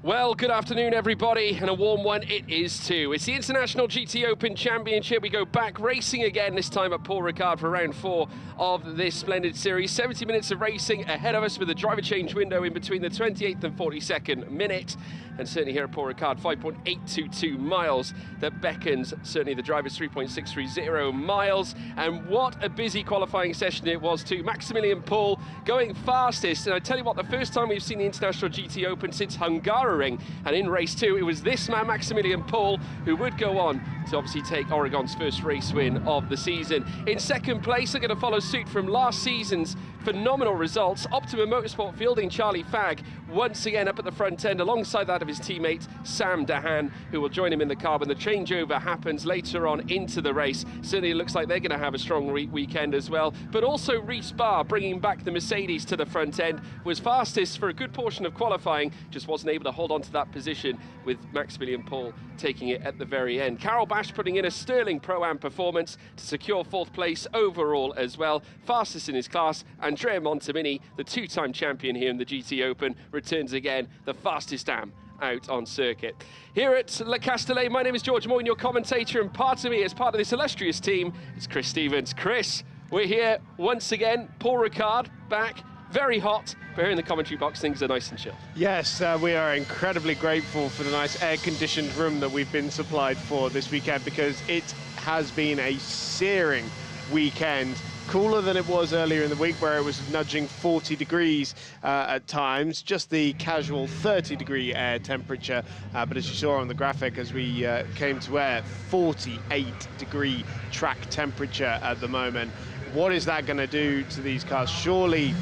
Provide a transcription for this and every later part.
Well, good afternoon, everybody, and a warm one it is too. It's the International GTOpen Championship. We go back racing again, this time at Paul Ricard for round 4 of this splendid series. 70 minutes of racing ahead of us with a driver change window in between the 28th and 42nd minute. And certainly here at Paul Ricard, 5.822 miles that beckons certainly the drivers, 3.630 miles. And what a busy qualifying session it was too. Maximilian Paul going fastest. And I tell you what, the first time we've seen the International GTOpen since Hungary. And in race 2, it was this man, Maximilian Paul, who would go on to obviously take Oregon's first race win of the season. In second place, they're going to follow suit from last season's phenomenal results. Optimum Motorsport fielding Charlie Fagg once again up at the front end, alongside that of his teammate Sam Dahan, who will join him in the car when the changeover happens later on into the race. Certainly it looks like they're going to have a strong weekend as well. But also Reese Barr, bringing back the Mercedes to the front end, was fastest for a good portion of qualifying, just wasn't able to hold on to that position, with Maximilian Paul taking it at the very end. Carol Bash putting in a sterling Pro-Am performance to secure 4th place overall as well. Fastest in his class. Andrea Montemini, the 2-time champion here in the GTOpen, returns again, the fastest Am out on circuit. Here at Le Castellet, my name is George Moyne, your commentator, and part of me as part of this illustrious team is Chris Stevens. Chris, we're here once again, Paul Ricard back, very hot, but here in the commentary box things are nice and chill. Yes, we are incredibly grateful for the nice air-conditioned room that we've been supplied for this weekend, because it has been a searing weekend. Cooler than it was earlier in the week, where it was nudging 40 degrees at times, just the casual 30-degree air temperature. But as you saw on the graphic as we came to air, 48-degree track temperature at the moment. What is that going to do to these cars? Surely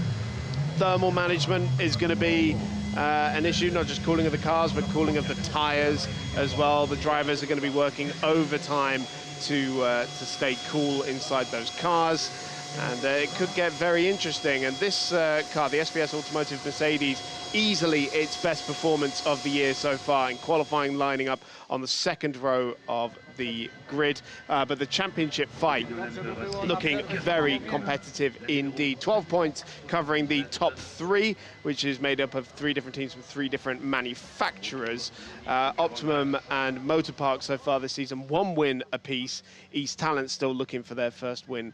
thermal management is going to be an issue, not just cooling of the cars, but cooling of the tires as well. The drivers are going to be working overtime to stay cool inside those cars. And it could get very interesting. And this car, the SBS Automotive Mercedes, easily its best performance of the year so far in qualifying, lining up on the 2nd row of the grid. But the championship fight looking very competitive indeed. 12 points covering the top 3, which is made up of 3 different teams from 3 different manufacturers. Optimum and Motor Park so far this season, 1 win apiece. East Talent still looking for their first win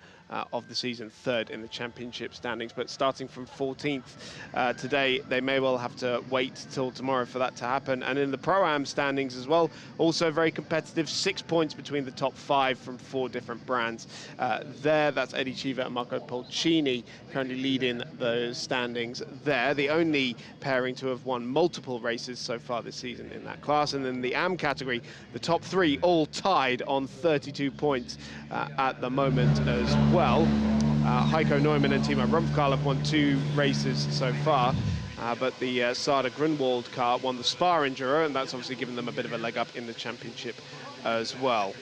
of the season, 3rd in the championship standings, but starting from 14th today, they may well have to wait till tomorrow for that to happen. And in the Pro-Am standings as well, also very competitive, 6 points between the top 5 from 4 different brands. That's Eddie Cheever and Marco Polcini currently leading the standings there. The only pairing to have won multiple races so far this season in that class. And then the Am category, the top 3 all tied on 32 points at the moment as well. Heiko Neumann and Timo Rumpfkarl have won 2 races so far, but the Sada Grunwald car won the Spa Enduro, and that's obviously given them a bit of a leg up in the championship as well.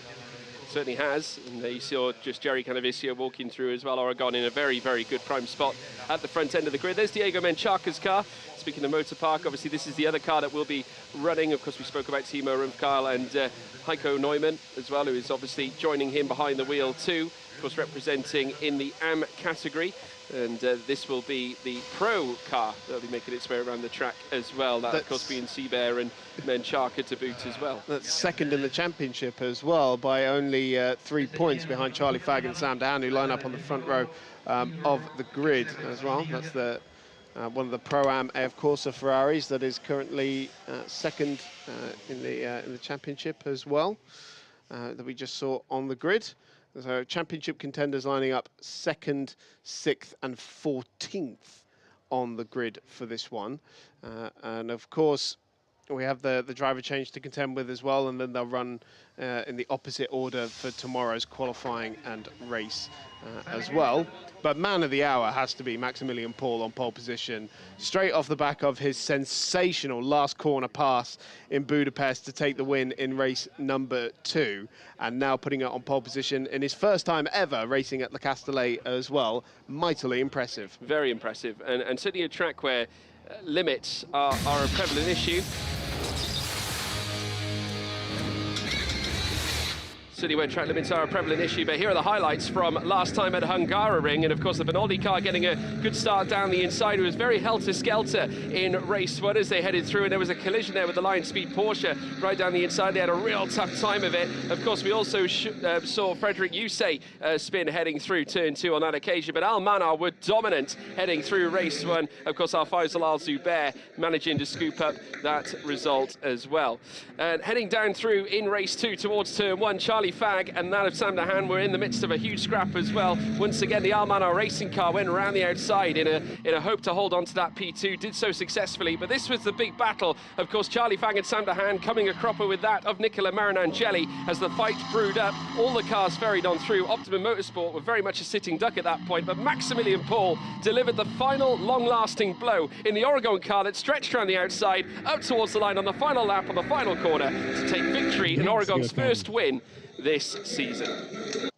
Certainly has, and you saw just Jerry Canavicio walking through as well. Oregon in a very, very good prime spot at the front end of the grid. There's Diego Menchaca's car. Speaking of Motor Park, obviously this is the other car that will be running. Of course, we spoke about Timo Rumpfkarl and Heiko Neumann as well, who is obviously joining him behind the wheel too. Of course, representing in the Am category. And this will be the Pro car that will be making its way around the track as well. That, of course, being Seabear and Menchaca to boot as well. That's 2nd in the championship as well, by only 3 points behind Charlie Fagg and Sam Dahan, who line up on the front row of the grid as well. That's the one of the Pro-Am AF Corsa Ferraris that is currently 2nd in the championship as well, that we just saw on the grid. So championship contenders lining up 2nd, 6th and 14th on the grid for this one. And of course, we have the driver change to contend with as well, and then they'll run in the opposite order for tomorrow's qualifying and race as well. But man of the hour has to be Maximilian Paul on pole position, straight off the back of his sensational last corner pass in Budapest to take the win in race number 2, and now putting it on pole position in his first time ever racing at Le Castellet as well. Mightily impressive. Very impressive, and certainly a track where limits are a prevalent issue. certainly where track limits are a prevalent issue, but here are the highlights from last time at Hungaroring, and of course the Benaldi car getting a good start down the inside. It was very helter-skelter in race 1 as they headed through, and there was a collision there with the Lion Speed Porsche right down the inside. They had a real tough time of it. Of course, we also saw Frederick Yusey spin heading through turn 2 on that occasion, but Al Manar were dominant heading through race 1. Of course, our Faisal Al Zubair managing to scoop up that result as well. And heading down through in race 2 towards turn 1, Charlie Fagg and that of Sam Dahan were in the midst of a huge scrap as well. Once again, the Al Manar racing car went around the outside in a hope to hold on to that P2, did so successfully, but this was the big battle. Of course, Charlie Fagg and Sam Dahan coming a cropper with that of Nicola Marinangeli as the fight brewed up. All the cars ferried on through. Optimum Motorsport were very much a sitting duck at that point, but Maximilian Paul delivered the final long-lasting blow in the Oregon car that stretched around the outside, up towards the line on the final lap on the final corner to take victory in Oregon's first win this season.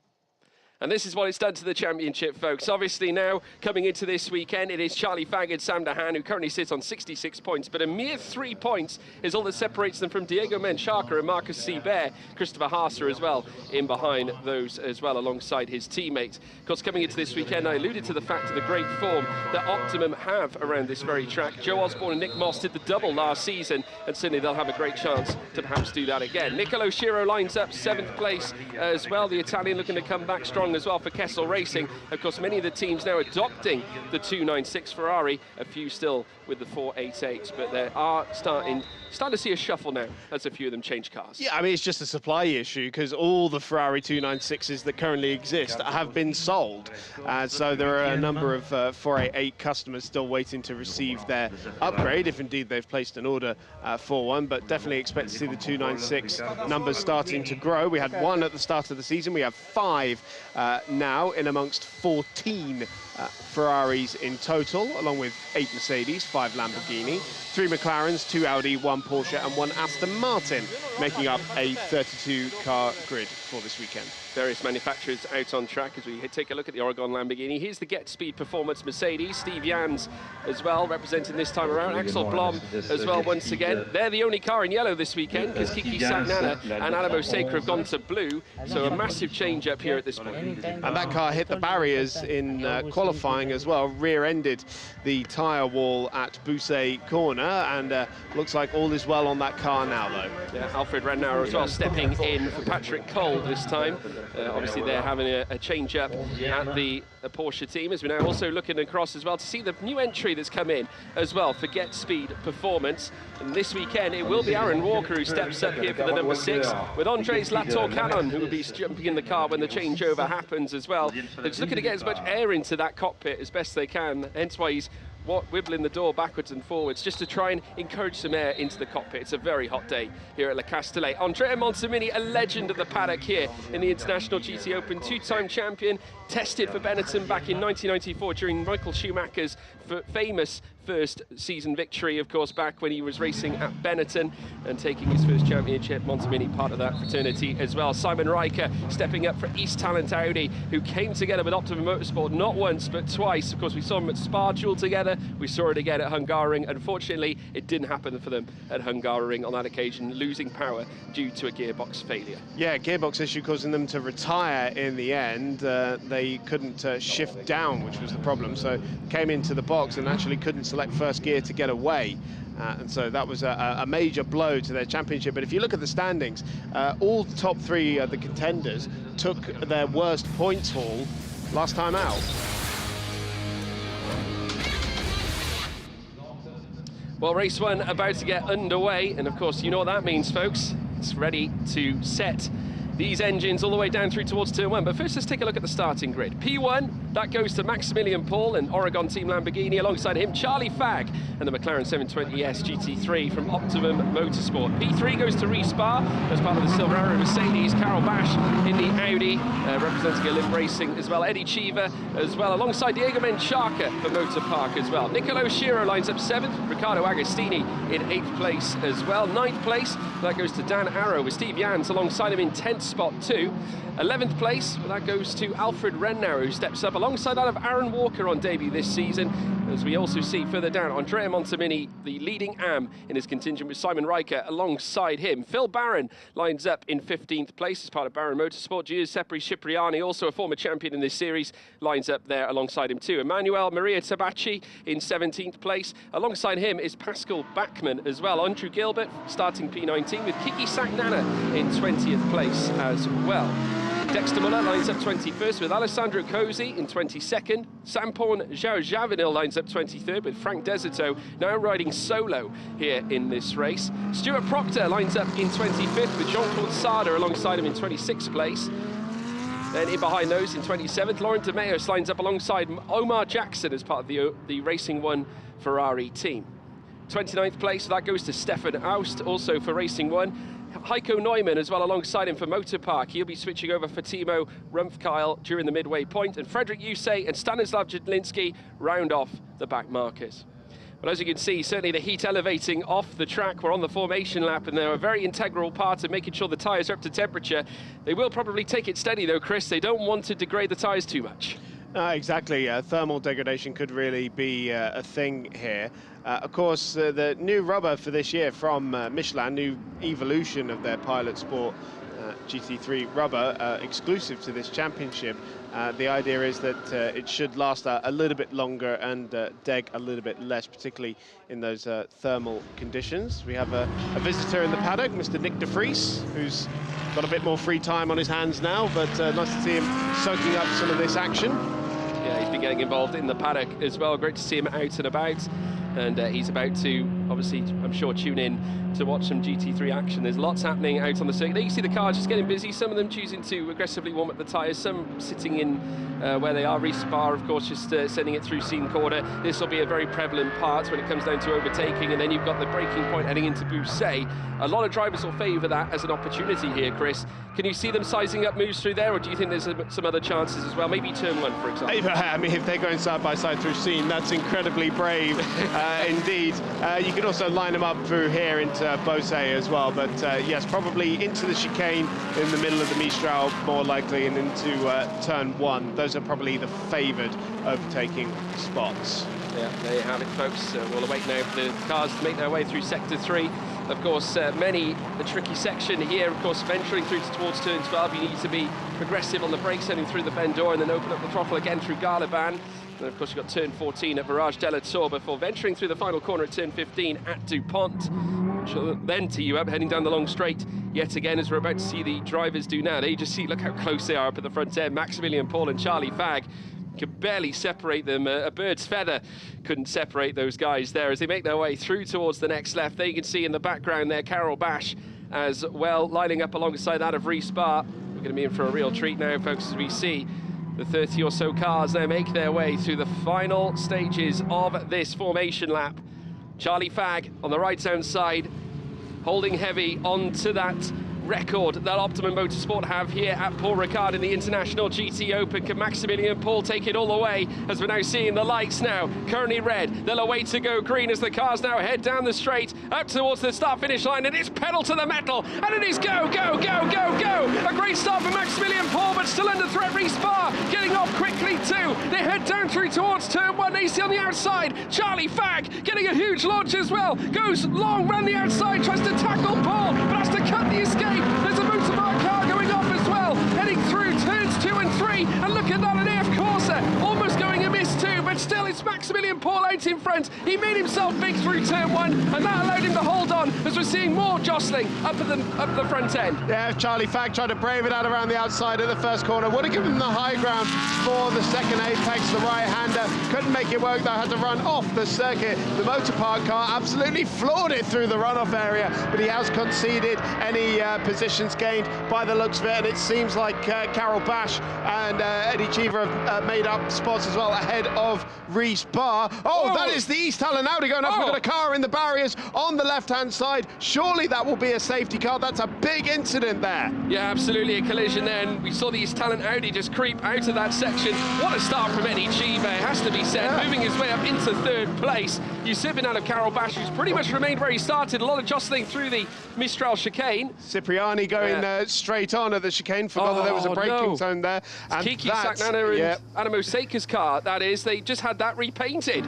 And this is what it's done to the championship, folks. Obviously now, coming into this weekend, it is Charlie Fagg and Sam Dahan, who currently sits on 66 points, but a mere 3 points is all that separates them from Diego Menchaca and Marcus Seibert, Christopher Haasser as well, in behind those as well, alongside his teammates. Of course, coming into this weekend, I alluded to the fact of the great form that Optimum have around this very track. Joe Osborne and Nick Moss did the double last season, and certainly they'll have a great chance to perhaps do that again. Nicolo Schiro lines up 7th place as well, the Italian looking to come back strong as well for Kessel Racing. Of course, many of the teams now adopting the 296 Ferrari, a few still with the 488, but they are starting to see a shuffle now as a few of them change cars. Yeah, I mean, it's just a supply issue because all the Ferrari 296s that currently exist have been sold. So there are a number of 488 customers still waiting to receive their upgrade, if indeed they've placed an order for one, but definitely expect to see the 296 numbers starting to grow. We had 1 at the start of the season. We have 5 now in amongst 14 Ferraris in total, along with 8 Mercedes, 5 Lamborghini, 3 McLarens, 2 Audi, 1 Porsche and 1 Aston Martin, making up a 32-car grid for this weekend. Various manufacturers out on track as we take a look at the Oregon Lamborghini. Here's the Get Speed Performance Mercedes, Steve Jans as well, representing this time around. Axel Blom as well once again. They're the only car in yellow this weekend because Kiki Sagnana and Alamo Saker have gone to blue, so a massive change up here at this point. And that car hit the barriers in qualifying as well, rear-ended the tyre wall at Bousset Corner, and looks like all is well on that car now, though. Yeah, Alfred Rennauer as well stepping in for Patrick Cole this time. Obviously they're having a change up at the Porsche team, as we're now also looking across as well to see the new entry that's come in as well for Get Speed Performance. And this weekend it will be Aaron Walker who steps up here for the number 6, with Andres Latour-Canon who will be jumping in the car when the changeover happens as well. They're just looking to get as much air into that cockpit as best they can, hence why he's wibbling the door backwards and forwards just to try and encourage some air into the cockpit. It's a very hot day here at Le Castellet. Andrea Montemini, a legend of the paddock here in the International GTOpen, 2-time champion, tested for Benetton back in 1994 during Michael Schumacher's famous first season victory, of course, back when he was racing at Benetton and taking his first championship. Montemini part of that fraternity as well. Simon Riker stepping up for East Talent Audi, who came together with Optimum Motorsport not once but twice. Of course, we saw them at Spa duel together. We saw it again at Hungaroring. Unfortunately, it didn't happen for them at Hungaroring on that occasion, losing power due to a gearbox failure. Yeah, gearbox issue causing them to retire in the end. They couldn't shift down, which was the problem, so came into the box and actually couldn't select first gear to get away. And so that was a major blow to their championship. But if you look at the standings, all top 3 of the contenders took their worst points haul last time out. Well, race 1 about to get underway, and of course you know what that means, folks. It's ready to set these engines all the way down through towards turn 1. But first, let's take a look at the starting grid. P1, that goes to Maximilian Paul and Oregon Team Lamborghini. Alongside him, Charlie Fagg and the McLaren 720S GT3 from Optimum Motorsport. P3 goes to Ricard as part of the Silver Arrow Mercedes. Carol Bash in the Audi, representing Olymp Racing as well. Eddie Cheever as well, alongside Diego Menchaca for Motor Park as well. Nicolo Schiro lines up 7th. Riccardo Agostini in 8th place as well. 9th place, that goes to Dan Arrow with Steve Jans alongside him in 10th spot too. 11th place, well, that goes to Alfred Renner, who steps up alongside that of Aaron Walker on debut this season. As we also see further down, Andrea Montemini, the leading AM in his contingent with Simon Riker alongside him. Phil Barron lines up in 15th place as part of Barron Motorsport. Giuseppe Cipriani, also a former champion in this series, lines up there alongside him too. Emmanuel Maria Tabacci in 17th place. Alongside him is Pascal Bachmann as well. Andrew Gilbert starting P19 with Kiki Sagnana in 20th place as well. Dexter Muller lines up 21st with Alessandro Cosi in 22nd. Samporn Zhao Javanil lines up 23rd with Frank Deserto now riding solo here in this race. Stuart Proctor lines up in 25th with Jean-Claude Sada alongside him in 26th place. Then in behind those in 27th, Laurent de Meos lines up alongside Omar Jackson as part of the Racing One Ferrari team. 29th place, that goes to Stefan Aust, also for Racing One. Heiko Neumann as well alongside him for Motorpark. He'll be switching over for Timo Rumpfkeil during the midway point. And Frederick Yusey and Stanislav Jedlinski round off the back markers. But as you can see, certainly the heat elevating off the track. We're on the formation lap, and they're a very integral part of making sure the tyres are up to temperature. They will probably take it steady though, Chris. They don't want to degrade the tyres too much. Exactly. Thermal degradation could really be a thing here. Of course, the new rubber for this year from Michelin, new evolution of their Pilot Sport GT3 rubber, exclusive to this championship. The idea is that it should last a little bit longer and deg a little bit less, particularly in those thermal conditions. We have a visitor in the paddock, Mr. Nick de Vries, who's got a bit more free time on his hands now, but nice to see him soaking up some of this action. Yeah, he's been getting involved in the paddock as well. Great to see him out and about. And he's about to, obviously, I'm sure, tune in to watch some GT3 action. There's lots happening out on the circuit. There you see the cars just getting busy, some of them choosing to aggressively warm up the tyres, some sitting in where they are. Ricard, of course, just sending it through Seam Corner. This will be a very prevalent part when it comes down to overtaking, and then you've got the braking point heading into Bousset. A lot of drivers will favour that as an opportunity here, Chris. Can you see them sizing up moves through there, or do you think there's some other chances as well? Maybe turn one, for example. I mean, if they're going side by side through Seam, that's incredibly brave indeed. You could also line them up through here into Bousset as well, but yes, probably into the chicane in the middle of the Mistral more likely, and into turn one. Those are probably the favoured overtaking spots. Yeah, there you have it, folks. We'll await now for the cars to make their way through Sector 3. Of course, a tricky section here. Of course, venturing through towards turn 12, you need to be progressive on the brakes, heading through the Vendor, and then open up the throttle again through Garlaban. And of course, you've got turn 14 at Virage de la Tour before venturing through the final corner at turn 15 at DuPont, which will then tee you up, heading down the long straight yet again, as we're about to see the drivers do now. There you just see, look how close they are up at the front end. Maximilian Paul and Charlie Fagg could barely separate them. A bird's feather couldn't separate those guys there as they make their way through towards the next left. There you can see in the background there, Carol Bash as well, lining up alongside that of Reece Barr. We're going to be in for a real treat now, folks, as we see the 30 or so cars now make their way through the final stages of this formation lap. Charlie Fagg on the right-hand side, holding heavy onto that record that Optimum Motorsport have here at Paul Ricard in the International GT Open. Can Maximilian Paul take it all the way, as we're now seeing the lights now currently red, they'll await to go green as the cars now head down the straight up towards the start-finish line, and it's pedal to the metal, and it is go, go, go, go, go. A great start for Maximilian Paul, but still under threat. Reece Barr getting off quickly too. They head down through towards turn one. They see on the outside Charlie Fagg getting a huge launch as well, goes long round the outside, tries to tackle Paul, but has to cut the escape. There's a Motorpark car going off as well, heading through turns 2 and 3, and look at that, an AF Corsa almost going amiss too, but still it's Maximilian Paul out in front. He made himself big through turn 1, and that allowed him to hold on, as we're seeing more jostling up the front end. Yeah, Charlie Fagg tried to brave it out around the outside at the first corner, would have given him the high ground for the second apex. The right-hander couldn't make it work, though, had to run off the circuit. The Motorpark car absolutely floored it through the runoff area, but he has conceded any positions gained by the looks of it, and it seems like Carol Bash and Eddie Cheever have made up spots as well ahead of Reece Barr. Oh, that is the East Talon Audi going up. We've got a car in the barriers on the left-hand side. Surely that will be a safety car. That's a big incident there. Yeah, absolutely, a collision there, and we saw the East Talon Audi just creep out of that section. What a start from Eddie Cheever, it has to be said, moving his way up into third place. usurping out of Karel Bash, who's pretty much remained where he started. A lot of jostling through the Mistral chicane. Cipriani going straight on at the chicane. Forgot that there was a braking zone there. And Kiki Saknana and Animo Seika's car, that is. They just had that repainted.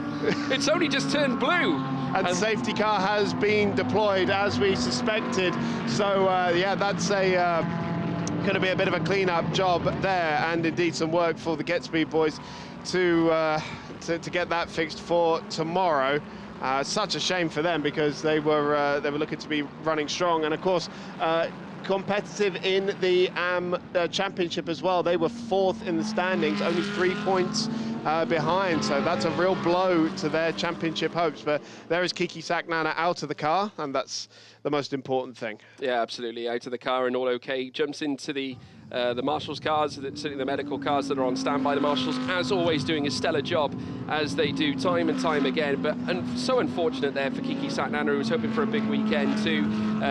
It's only just turned blue. And safety car has been deployed as we suspected. So, yeah, that's going to be a bit of a clean-up job there, and indeed some work for the Get Speed boys to get that fixed for tomorrow. Such a shame for them, because they were looking to be running strong, and of course competitive in the AM Championship as well. They were 4th in the standings, only 3 points behind, so that's a real blow to their championship hopes. But there is Kiki Saknana out of the car, and that's the most important thing. Yeah, absolutely, out of the car and all okay. Jumps into the Marshals cars, certainly the medical cars that are on standby. The Marshals, as always, doing a stellar job, as they do time and time again. But so unfortunate there for Kiki Saknana, who was hoping for a big weekend too.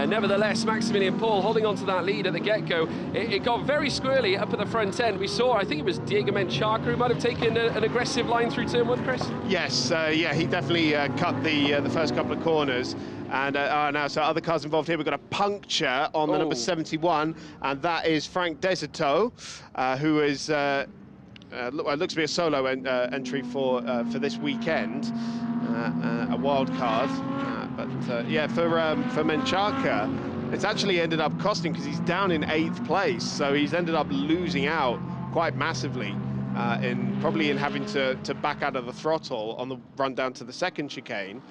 Nevertheless, Maximilian Paul holding on to that lead at the get-go. It got very squirrely up at the front end. We saw, I think it was Diego Menchaca who might have taken an aggressive line through turn 1, Chris? Yes, yeah, he definitely cut the first couple of corners. And now, so other cars involved here. We've got a puncture on the number 71, and that is Frank Deserto, who is looks to be a solo entry for this weekend, a wild card. But yeah, for Menchaca, it's actually ended up costing, because he's down in 8th place, so he's ended up losing out quite massively. Probably in having to back out of the throttle on the run down to the second chicane.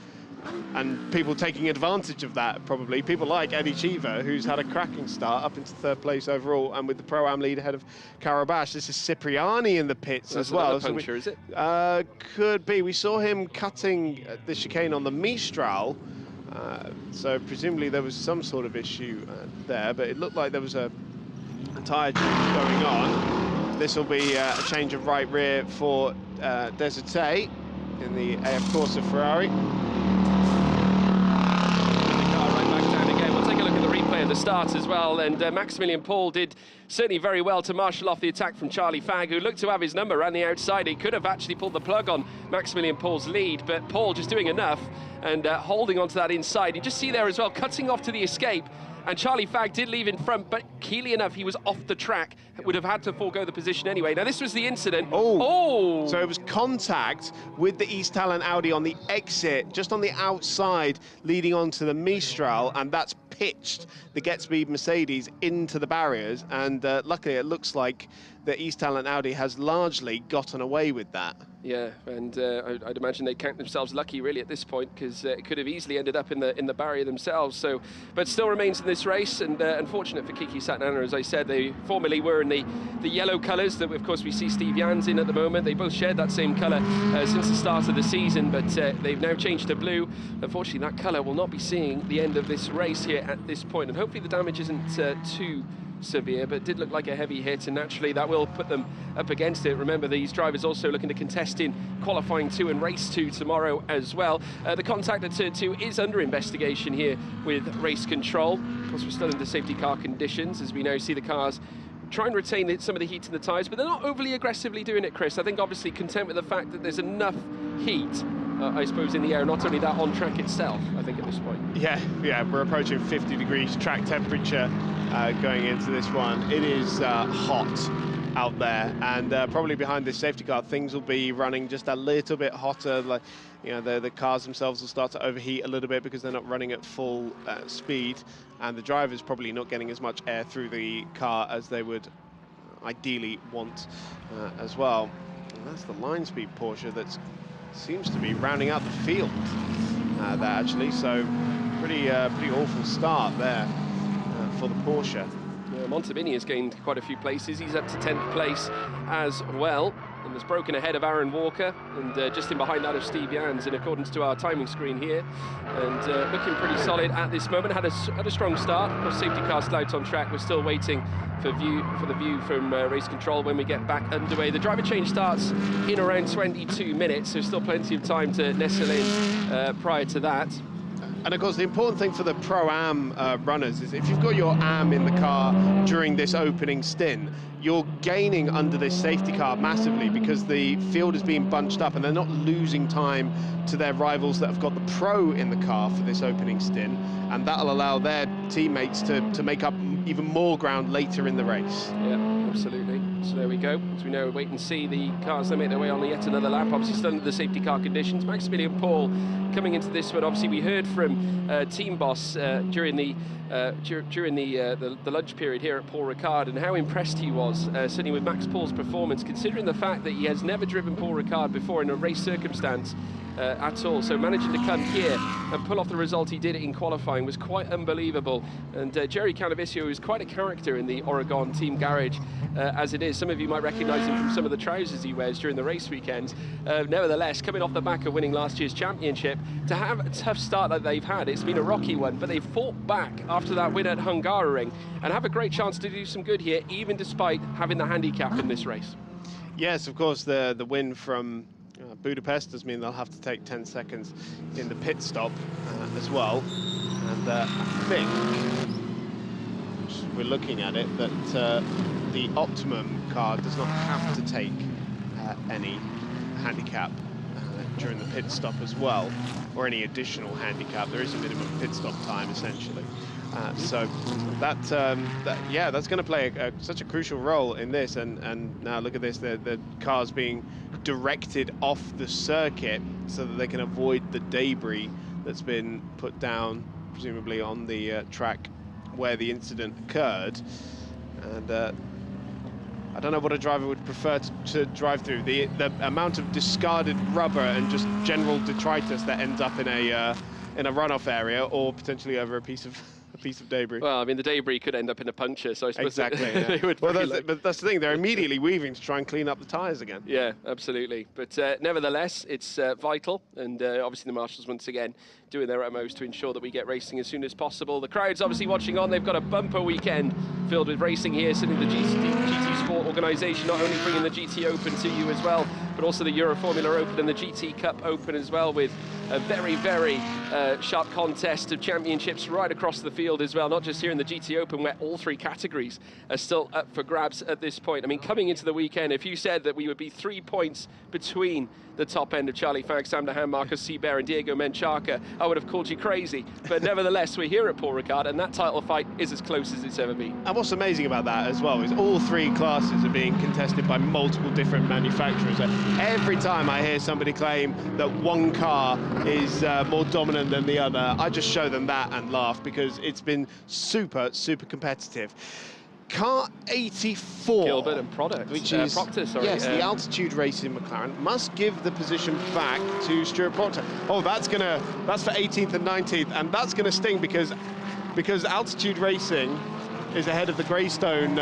And people taking advantage of that, probably. People like Eddie Cheever, who's had a cracking start up into 3rd place overall, and with the Pro-Am lead ahead of Karel Bash. This is Cipriani in the pits as well. That's puncture, is it? Could be. We saw him cutting the chicane on the Mistral, so presumably there was some sort of issue there, but it looked like there was a tyre change going on. This will be a change of right rear for Deserte in the AF Corsa Ferrari. The start as well, and Maximilian Paul did certainly very well to marshal off the attack from Charlie Fagg, who looked to have his number around the outside. He could have actually pulled the plug on Maximilian Paul's lead, but Paul just doing enough and holding onto that inside. You just see there as well, cutting off to the escape, and Charlie Fagg did leave in front, but keenly enough, he was off the track, would have had to forego the position anyway. Now, this was the incident. Oh! So it was contact with the East Talent Audi on the exit, just on the outside, leading on to the Mistral, and that's pitched the Get Speed Mercedes into the barriers, and luckily it looks like the East Talent Audi has largely gotten away with that. Yeah, and I'd imagine they count themselves lucky really at this point, because it could have easily ended up in the barrier themselves. So, but still remains in this race, and unfortunate for Kiki Saknana, as I said, they formerly were in the yellow colours that of course we see Steve Jans in at the moment. They both shared that same colour since the start of the season, but they've now changed to blue. Unfortunately, that colour will not be seeing the end of this race here at this point, and hopefully the damage isn't too severe, but it did look like a heavy hit, and naturally that will put them up against it. Remember, these drivers also looking to contest in qualifying 2 and race 2 tomorrow as well. The contact at turn 2 is under investigation here with race control. Of course, we're still in the safety car conditions, as we now see the cars try and retain some of the heat in the tyres, but they're not overly aggressively doing it, Chris. I think obviously content with the fact that there's enough heat, I suppose, in the air, not only that on track itself, I think at this point. Yeah, we're approaching 50 degrees track temperature going into this one. It is hot out there, and probably behind this safety car things will be running just a little bit hotter. Like, you know, the cars themselves will start to overheat a little bit because they're not running at full speed, and the driver's probably not getting as much air through the car as they would ideally want as well. And that's the line speed Porsche that seems to be rounding out the field there actually, so pretty awful start there for the Porsche. Yeah, Montemini has gained quite a few places. He's up to 10th place as well, and has broken ahead of Aaron Walker, and just in behind that of Steve Jans in accordance to our timing screen here, and looking pretty solid at this moment. Had a strong start. Of course, safety car still out on track. We're still waiting for the view from race control when we get back underway. The driver change starts in around 22 minutes, so still plenty of time to nestle in prior to that. And of course, the important thing for the Pro-Am runners is if you've got your AM in the car during this opening stint, you're gaining under this safety car massively because the field is being bunched up and they're not losing time to their rivals that have got the Pro in the car for this opening stint, and that'll allow their teammates to make up even more ground later in the race. Yeah, absolutely. So there we go. As we know, wait and see the cars, they make their way on yet another lap. Obviously still under the safety car conditions. Maximilian Paul coming into this one. Obviously we heard from team boss during the lunch period here at Paul Ricard and how impressed he was certainly with Max Paul's performance, considering the fact that he has never driven Paul Ricard before in a race circumstance at all. So managing to come here and pull off the result he did in qualifying was quite unbelievable. And Jerry Canavicio is quite a character in the Oregon team garage as it is. Some of you might recognise him from some of the trousers he wears during the race weekends. Nevertheless, coming off the back of winning last year's championship, to have a tough start that they've had, it's been a rocky one, but they've fought back after that win at Hungaroring and have a great chance to do some good here, even despite having the handicap in this race. Yes, of course, the win from Budapest does mean they'll have to take 10 seconds in the pit stop as well. And I think, we're looking at it, that the Optimum car does not have to take any handicap during the pit stop as well, or any additional handicap. There is a minimum pit stop time, essentially. So that's going to play such a crucial role in this. And now look at this, the car's being directed off the circuit so that they can avoid the debris that's been put down, presumably on the track where the incident occurred. And I don't know what a driver would prefer to drive through. The amount of discarded rubber and just general detritus that ends up in a runoff area, or potentially over a piece of debris. Well, I mean, the debris could end up in a puncture, so I suppose exactly. they would. Well, but that's the thing. They're immediately weaving to try and clean up the tyres again. Yeah, absolutely. But nevertheless, it's vital, and obviously the marshals once again doing their utmost to ensure that we get racing as soon as possible. The crowd's obviously watching on. They've got a bumper weekend filled with racing here, sitting the GT Sport organisation, not only bringing the GTOpen to you as well, but also the Euro Formula Open and the GT Cup Open as well, with a very, very sharp contest of championships right across the field as well, not just here in the GTOpen, where all three categories are still up for grabs at this point. I mean, coming into the weekend, if you said that we would be 3 points between the top end of Charlie Fag, Sam DeHaan, Marcus Seabear and Diego Menchaca, I would have called you crazy. But nevertheless, we're here at Paul Ricard, and that title fight is as close as it's ever been. And what's amazing about that as well is all three classes are being contested by multiple different manufacturers. Every time I hear somebody claim that one car is more dominant than the other, I just show them that and laugh, because it's been super, super competitive. Car 84, Gilbert and Product, which is Proctor, sorry. Yes, the altitude racing McLaren must give the position back to Stuart Proctor. Oh, that's for 18th and 19th, and that's gonna sting because altitude racing is ahead of the Greystone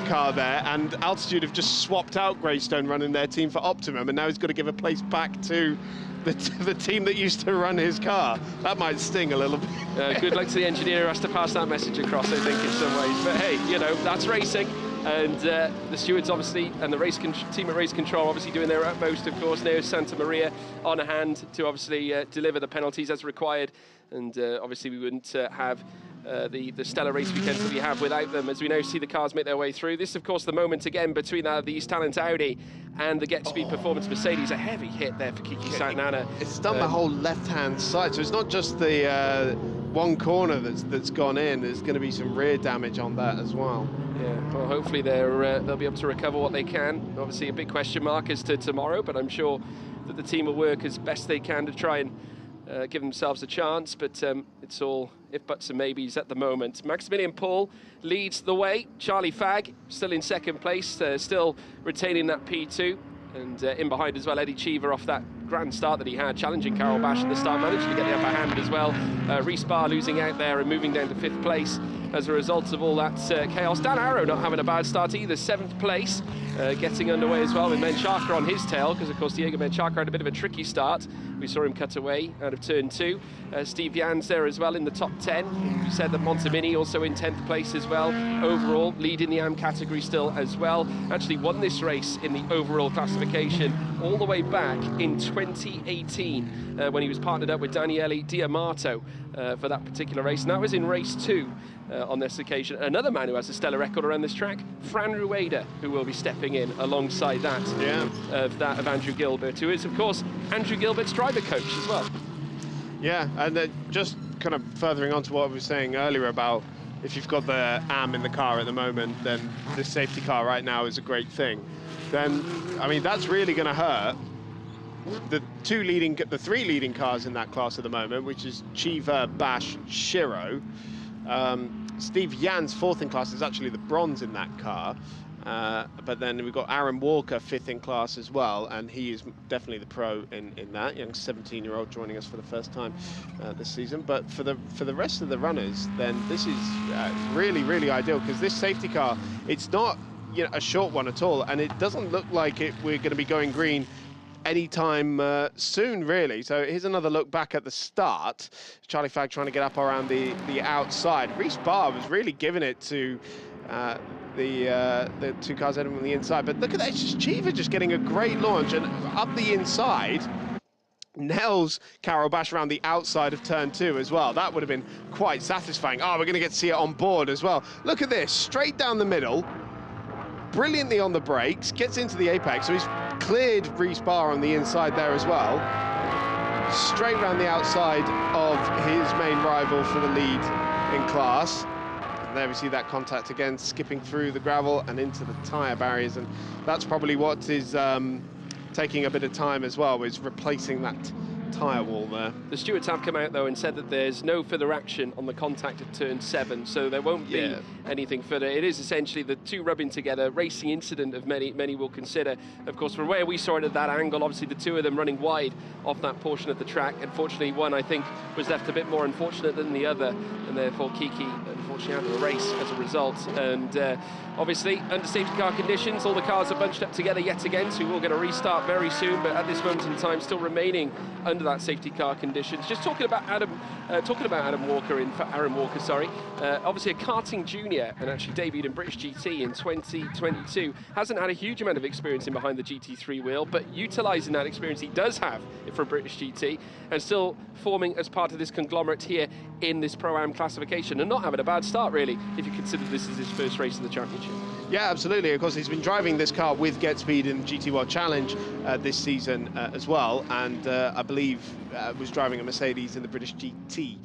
car there, and Altitude have just swapped out Greystone running their team for Optimum, and now he's got to give a place back to the team that used to run his car. That might sting a little bit. Good luck to the engineer who has to pass that message across, I think, in some ways. But hey, you know, that's racing. And the stewards, obviously, and the team at Race Control, obviously doing their utmost, of course. Neo Santa Maria on hand to obviously deliver the penalties as required. And obviously we wouldn't have the stellar race weekends that we have without them, as we now see the cars make their way through. This, of course, the moment again between the East Talent Audi and the Get Speed Performance Mercedes. A heavy hit there for Kiki Santana. It's done the whole left-hand side, so it's not just the one corner that's gone in. There's going to be some rear damage on that as well. Yeah, well, hopefully they'll be able to recover what they can. Obviously, a big question mark as to tomorrow, but I'm sure that the team will work as best they can to try and give themselves a chance, but it's all if buts and maybes at the moment. Maximilian Paul leads the way. Charlie Fag still in second place, still retaining that P2, and in behind as well, Eddie Cheever off that grand start that he had, challenging Carol Bash at the start, managing to get the upper hand as well. Reece Barr losing out there and moving down to 5th place as a result of all that chaos. Dan Arrow not having a bad start either, 7th place, getting underway as well with Menchaca on his tail, because of course Diego Menchaca had a bit of a tricky start. We saw him cut away out of turn 2. Steve Yans there as well in the top 10. We said that Montemini also in 10th place as well, overall leading the AM category still as well. Actually won this race in the overall classification all the way back in 2018 when he was partnered up with Daniele Diamato for that particular race. And that was in race 2 on this occasion. Another man who has a stellar record around this track, Fran Rueda, who will be stepping in alongside that, of Andrew Gilbert, who is, of course, Andrew Gilbert's driver coach as well. Yeah, and just kind of furthering on to what I was saying earlier about if you've got the AM in the car at the moment, then this safety car right now is a great thing. Then, I mean, that's really going to hurt the three leading cars in that class at the moment, which is Chiva, Bash, Shiro. Steve Yan's 4th in class is actually the bronze in that car. But then we've got Aaron Walker, 5th in class as well, and he is definitely the pro in that, young 17-year-old joining us for the first time this season. But for the rest of the runners, then this is really, really ideal, because this safety car, it's not a short one at all, and it doesn't look like we're going to be going green anytime soon, really. So here's another look back at the start. Charlie Fagg trying to get up around the outside. Reece Barr was really giving it to the 2 cars ahead of him on the inside. But look at that, it's just Chiva just getting a great launch, and up the inside, nails Carol Bash around the outside of turn 2 as well. That would have been quite satisfying. Oh, we're going to get to see it on board as well. Look at this, straight down the middle, brilliantly on the brakes, gets into the apex, so he's cleared Reece Barr on the inside there as well. Straight around the outside of his main rival for the lead in class. And there we see that contact again, skipping through the gravel and into the tyre barriers, and that's probably what is taking a bit of time as well, is replacing that tyre wall there. The stewards have come out though and said that there's no further action on the contact at turn 7, so there won't be anything further. It is essentially the 2 rubbing together, racing incident of many will consider. Of course, from where we saw it at that angle, obviously the 2 of them running wide off that portion of the track. Unfortunately, one I think was left a bit more unfortunate than the other, and therefore Kiki unfortunately out of the race as a result. And obviously under safety car conditions, all the cars are bunched up together yet again, so we're going to restart very soon, but at this moment in time still remaining under that safety car conditions. Just talking about Aaron Walker, obviously a karting junior and actually debuted in British GT in 2022. Hasn't had a huge amount of experience in behind the GT3 wheel, but utilising that experience he does have for British GT, and still forming as part of this conglomerate here in this Pro-Am classification, and not having a bad start really, if you consider this is his first race in the championship. Yeah, absolutely. Of course, he's been driving this car with Get Speed in the GT World Challenge this season as well, and I believe was driving a Mercedes in the British GT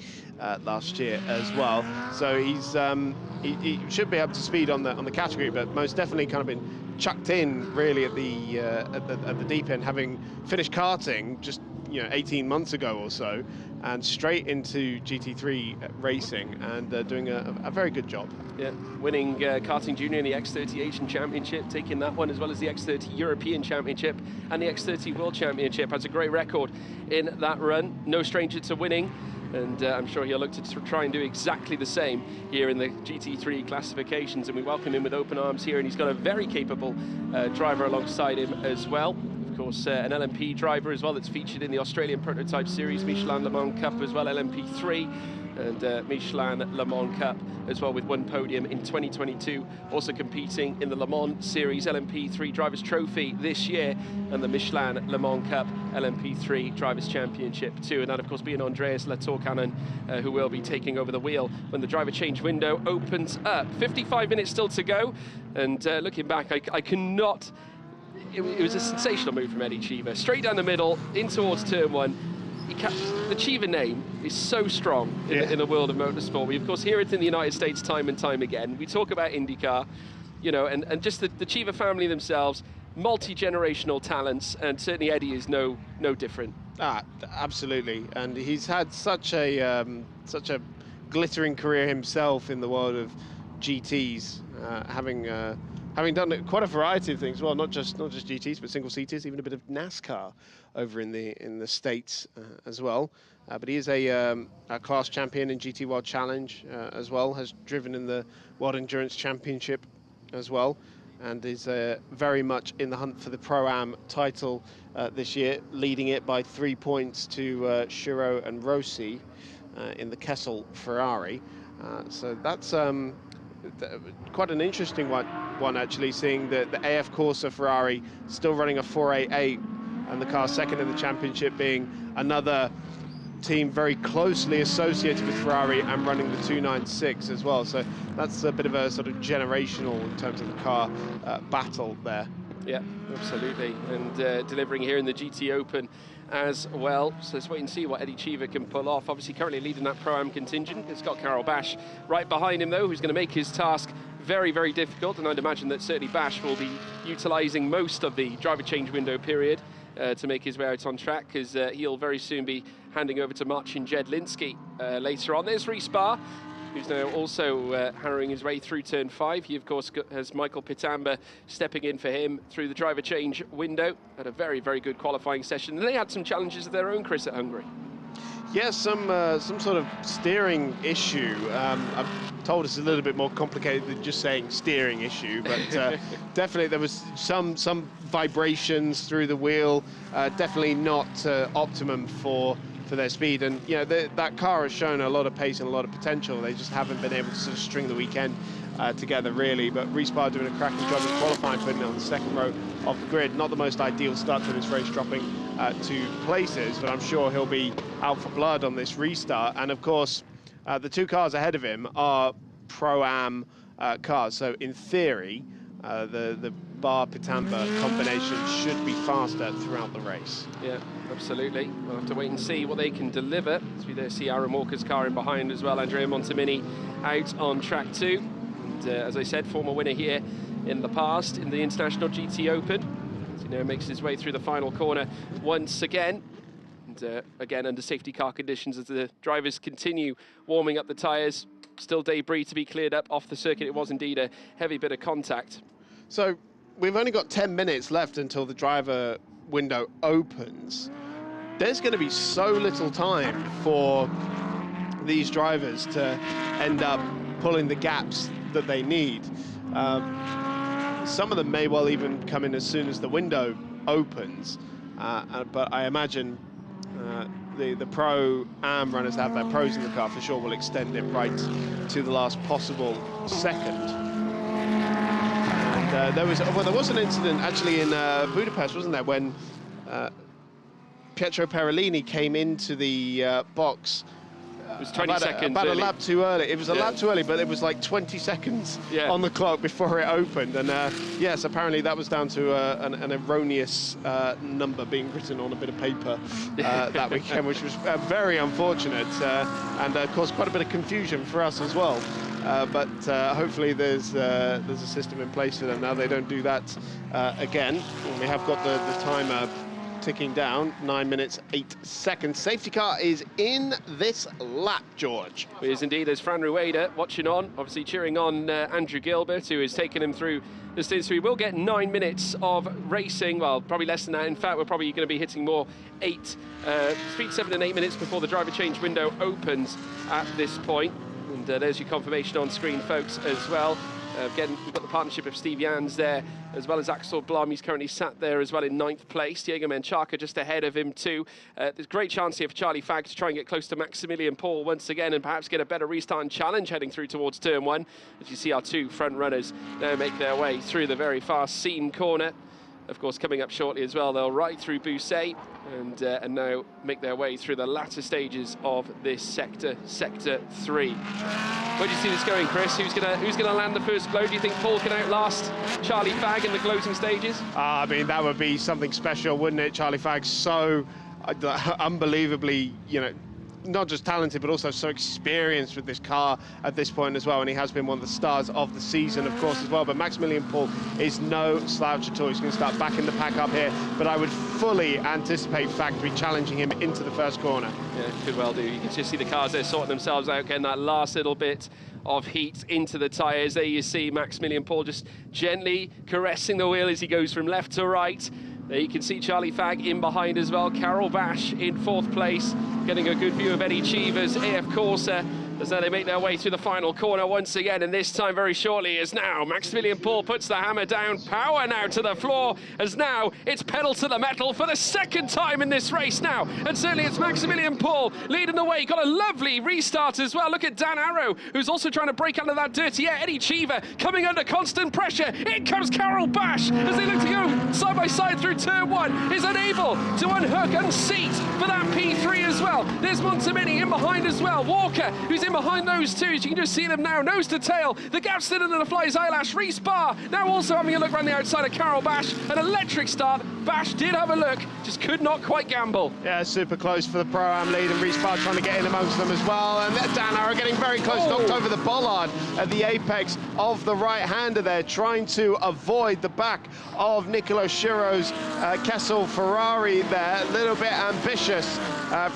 last year as well. So he should be up to speed on the category, but most definitely kind of been chucked in really at the deep end, having finished karting just 18 months ago or so, and straight into GT3 racing, and doing a very good job. Yeah, winning karting junior in the X30 Asian Championship, taking that one, as well as the X30 European Championship and the X30 World Championship. Has a great record in that run, no stranger to winning, and I'm sure he'll look to try and do exactly the same here in the GT3 classifications, and we welcome him with open arms here, and he's got a very capable driver alongside him as well. Of course, an LMP driver as well that's featured in the Australian Prototype Series, Michelin Le Mans Cup as well, LMP3, and Michelin Le Mans Cup as well, with 1 podium in 2022. Also competing in the Le Mans Series LMP3 Drivers' Trophy this year, and the Michelin Le Mans Cup LMP3 Drivers' Championship too. And that, of course, being Andreas Latourcanen, who will be taking over the wheel when the driver change window opens up. 55 minutes still to go, and looking back, I cannot... It was a sensational move from Eddie Chiva. Straight down the middle, in towards turn 1. The Chiva name is so strong in the world of motorsport. We, of course, hear it in the United States time and time again. We talk about IndyCar, and just the Chiva family themselves, multi-generational talents, and certainly Eddie is no different. Absolutely, and he's had such a glittering career himself in the world of GTs, having done quite a variety of things. Well, not just GTs, but single seaters, even a bit of NASCAR over in the States as well. But he is a class champion in GT World Challenge as well. Has driven in the World Endurance Championship as well, and is very much in the hunt for the Pro-Am title this year, leading it by 3 points to Shiro and Rossi in the Kessel Ferrari. So that's quite an interesting one actually, seeing the AF Corsa Ferrari still running a 488 and the car second in the championship, being another team very closely associated with Ferrari and running the 296 as well. So that's a bit of a sort of generational in terms of the car battle there. Yeah, absolutely. And delivering here in the GTOpen as well. So let's wait and see what Eddie Cheever can pull off. Obviously currently leading that Pro-Am contingent. It's got Carol Bash right behind him though, who's going to make his task very, very difficult. And I'd imagine that certainly Bash will be utilising most of the driver change window period to make his way out on track, because he'll very soon be handing over to Marcin Jedlinski later on. There's Ricard, who's now also harrowing his way through turn 5. He, of course, has Michael Pitamba stepping in for him through the driver change window. Had a very, very good qualifying session. And they had some challenges of their own, Chris, at Hungary. Yes, some sort of steering issue. I've told it's a little bit more complicated than just saying steering issue, but definitely there was some vibrations through the wheel. Definitely not optimum for their speed, and you know that car has shown a lot of pace and a lot of potential. They just haven't been able to sort of string the weekend together really. But Ricard doing a cracking job in qualifying, putting it on the second row of the grid. Not the most ideal start to this race, dropping 2 places, but I'm sure he'll be out for blood on this restart. And of course the 2 cars ahead of him are Pro-Am cars, so in theory the Bar-Pitamba combination should be faster throughout the race. Yeah, absolutely. We'll have to wait and see what they can deliver. As we there see Aaron Walker's car in behind as well. Andrea Montemini out on track 2. And as I said, former winner here in the past in the International GTOpen. So he now makes his way through the final corner once again. And again, under safety car conditions as the drivers continue warming up the tyres. Still debris to be cleared up off the circuit. It was indeed a heavy bit of contact. So we've only got 10 minutes left until the driver window opens. There's going to be so little time for these drivers to end up pulling the gaps that they need. Some of them may well even come in as soon as the window opens, but I imagine the Pro-Am runners that have their pros in the car for sure will extend it right to the last possible second. And there was an incident actually in Budapest, wasn't there, when Pietro Perolini came into the box. It was 20 seconds about early. A lap too early. It was a lap too early, but it was like 20 seconds on the clock before it opened. And yes, apparently that was down to an erroneous number being written on a bit of paper that weekend, which was very unfortunate and caused quite a bit of confusion for us as well. But hopefully there's a system in place for them now. They don't do that again. And we have got the timer ticking down, 9 minutes, 8 seconds. Safety car is in this lap, George. It is indeed. There's Fran Rueda watching on, obviously cheering on Andrew Gilbert, who has taken him through the stint. So we will get 9 minutes of racing. Well, probably less than that. In fact, we're probably going to be hitting more speed 7 and 8 minutes before the driver change window opens at this point. And there's your confirmation on screen, folks, as well. Again, we've got the partnership of Steve Jans there, as well as Axel Blom. He's currently sat there as well in 9th place. Diego Menchaca just ahead of him too. There's a great chance here for Charlie Fagg to try and get close to Maximilian Paul once again and perhaps get a better restart and challenge heading through towards turn 1. As you see our 2 front runners now make their way through the very fast seam corner. Of course, coming up shortly as well, they'll ride through Bousset and now make their way through the latter stages of this sector 3. Where do you see this going, Chris? Who's gonna land the first blow? Do you think Paul can outlast Charlie Fagg in the closing stages? I mean, that would be something special, wouldn't it? Charlie Fagg's so unbelievably, you know, not just talented, but also so experienced with this car at this point as well, and he has been one of the stars of the season, of course, as well. But Maximilian Paul is no slouch at all. He's going to start backing the pack up here, but I would fully anticipate Fagg to be challenging him into the first corner. Yeah, could well do. You can just see the cars there sorting themselves out, getting that last little bit of heat into the tyres. There you see Maximilian Paul just gently caressing the wheel as he goes from left to right. There you can see Charlie Fagg in behind as well. Carol Bash in 4th place, getting a good view of Eddie Cheever's AF Corsa as now they make their way through the final corner once again, and this time very shortly is now Maximilian Paul puts the hammer down. Power now to the floor, as now it's pedal to the metal for the second time in this race now, and certainly it's Maximilian Paul leading the way. Got a lovely restart as well. Look at Dan Arrow, who's also trying to break under that dirty air. Eddie Cheever coming under constant pressure. In comes Carol Bash as they look to go side by side through turn one, is unable to unhook, unseat for that P3 as well. There's Montemini in behind as well. Walker, who's in behind those two, as you can just see them now, nose to tail. The gap's thinner than the fly's eyelash. Reese Barr now also having a look around the outside of Carol Bash. An electric start. Bash did have a look, just could not quite gamble. Yeah, super close for the Pro-Am lead, and Reese Barr trying to get in amongst them as well. And Dan Arrow getting very close, knocked over the bollard at the apex of the right-hander there, trying to avoid the back of Nicolo Sciro's Kessel Ferrari there. A little bit ambitious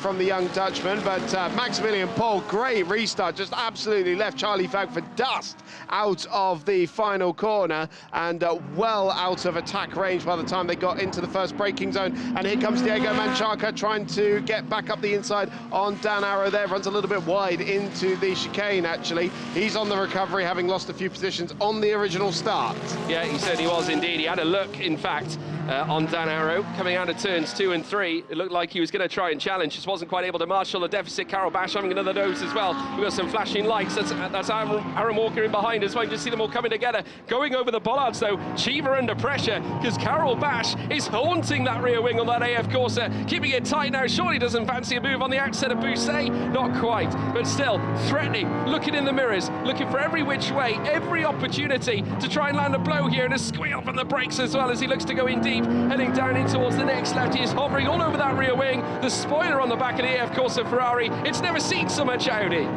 from the young Dutchman, but Maximilian Paul, great restart, just absolutely left Charlie Fag for dust out of the final corner, and well out of attack range by the time they got into the first braking zone. And here comes Diego Menchaca trying to get back up the inside on Dan Arrow there, runs a little bit wide into the chicane actually. He's on the recovery, having lost a few positions on the original start. Yeah, he certainly was indeed. He had a look, in fact, on Dan Arrow coming out of turns 2 and 3. It looked like he was going to try and challenge, just wasn't quite able to marshal the deficit. Carol Bash having another nose as well. We've got some flashing lights. That's Aaron Walker in behind as well. You just see them all coming together, going over the bollards though. Cheever under pressure because Carol Bash is haunting that rear wing on that AF Corsa, keeping it tight now. Surely doesn't fancy a move on the outset of Bousset, not quite, but still threatening, looking in the mirrors, looking for every which way, every opportunity to try and land a blow here, and a squeal from the brakes as well as he looks to go in deep, heading down in towards the next left. He is hovering all over that rear wing, the spoiler on the back of the AF Corsa Ferrari. It's never seen so much Audi.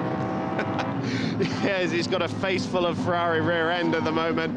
Yes, he's got a face full of Ferrari rear end at the moment,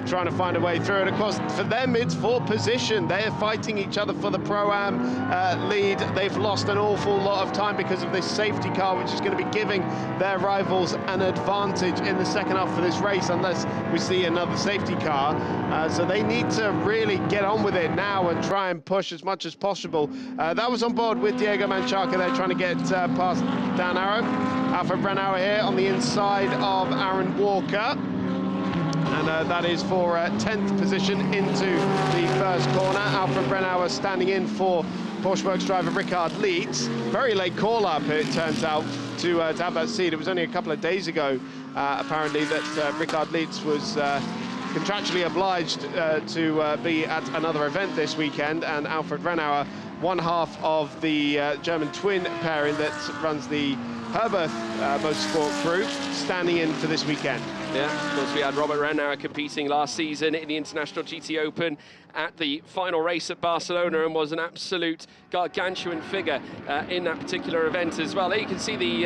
trying to find a way through. And of course, for them, it's for position. They're fighting each other for the Pro-Am lead. They've lost an awful lot of time because of this safety car, which is going to be giving their rivals an advantage in the second half of this race, unless we see another safety car. So they need to really get on with it now and try and push as much as possible. That was on board with Diego Menchaca there, trying to get past Dan Arrow. Alfred Brennauer here on the inside of Aaron Walker, and that is for 10th position into the first corner. Alfred Brennauer standing in for Porsche Works driver Ricard Leeds. Very late call-up, it turns out, to have that seat. It was only a couple of days ago, apparently, that Ricard Leeds was contractually obliged to be at another event this weekend, and Alfred Brennauer, one half of the German twin pairing that runs the Herberth Motorsport Group, standing in for this weekend. Yeah, of course we had Robert Renauer competing last season in the International GTOpen at the final race at Barcelona, and was an absolute gargantuan figure in that particular event as well. There you can see the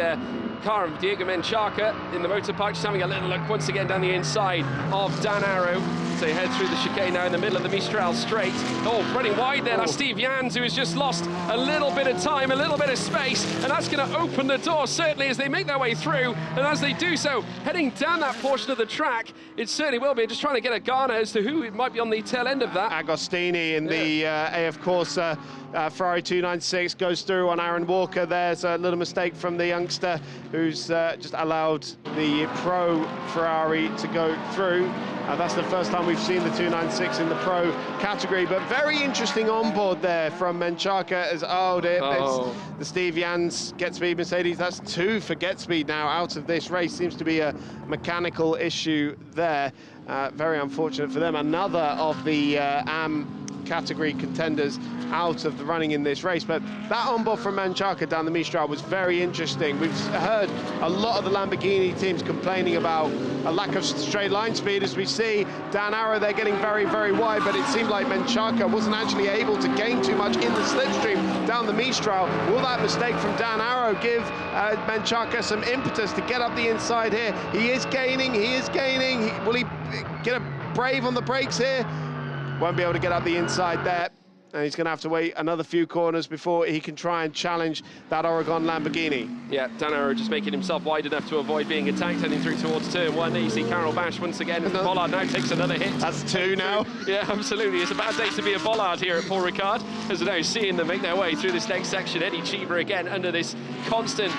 car of Diego Menchaca in the motor park, just having a little look once again down the inside of Dan Arrow. So they head through the chicane now in the middle of the Mistral straight. Oh, running wide there, that's Steve Jans, who has just lost a little bit of time, a little bit of space, and that's going to open the door, certainly, as they make their way through. And as they do so, heading down that portion of the track, it certainly will be. Just trying to get a garner as to who might be on the tail end of that. Agostini in the AF Corsa Ferrari 296 goes through on Aaron Walker. There's a little mistake from the youngster who's just allowed the Pro Ferrari to go through. That's the first time we've seen the 296 in the Pro category, but very interesting onboard there from Menchaca as it's the Steve Jans Get-Speed Mercedes. That's 2 for Get-Speed now out of this race. Seems to be a mechanical issue there. Very unfortunate for them. Another of the AM category contenders out of the running in this race. But that onboard from Menchaca down the Mistral was very interesting. We've heard a lot of the Lamborghini teams complaining about a lack of straight line speed, as we see Dan Arrow, they're getting very, very wide, but it seemed like Menchaca wasn't actually able to gain too much in the slipstream down the Mistral. Will that mistake from Dan Arrow give Menchaca some impetus to get up the inside here? He is gaining, will he get a brave on the brakes here? Won't be able to get up the inside there, and he's going to have to wait another few corners before he can try and challenge that Oregon Lamborghini. Yeah, Dan Arrow just making himself wide enough to avoid being attacked, heading through towards turn 1. There you see Carol Bash once again. Bollard now takes another hit. That's 2 now. Yeah, absolutely. It's a bad day to be a Bollard here at Paul Ricard, as we're now seeing them make their way through this next section. Eddie Cheever again under this constant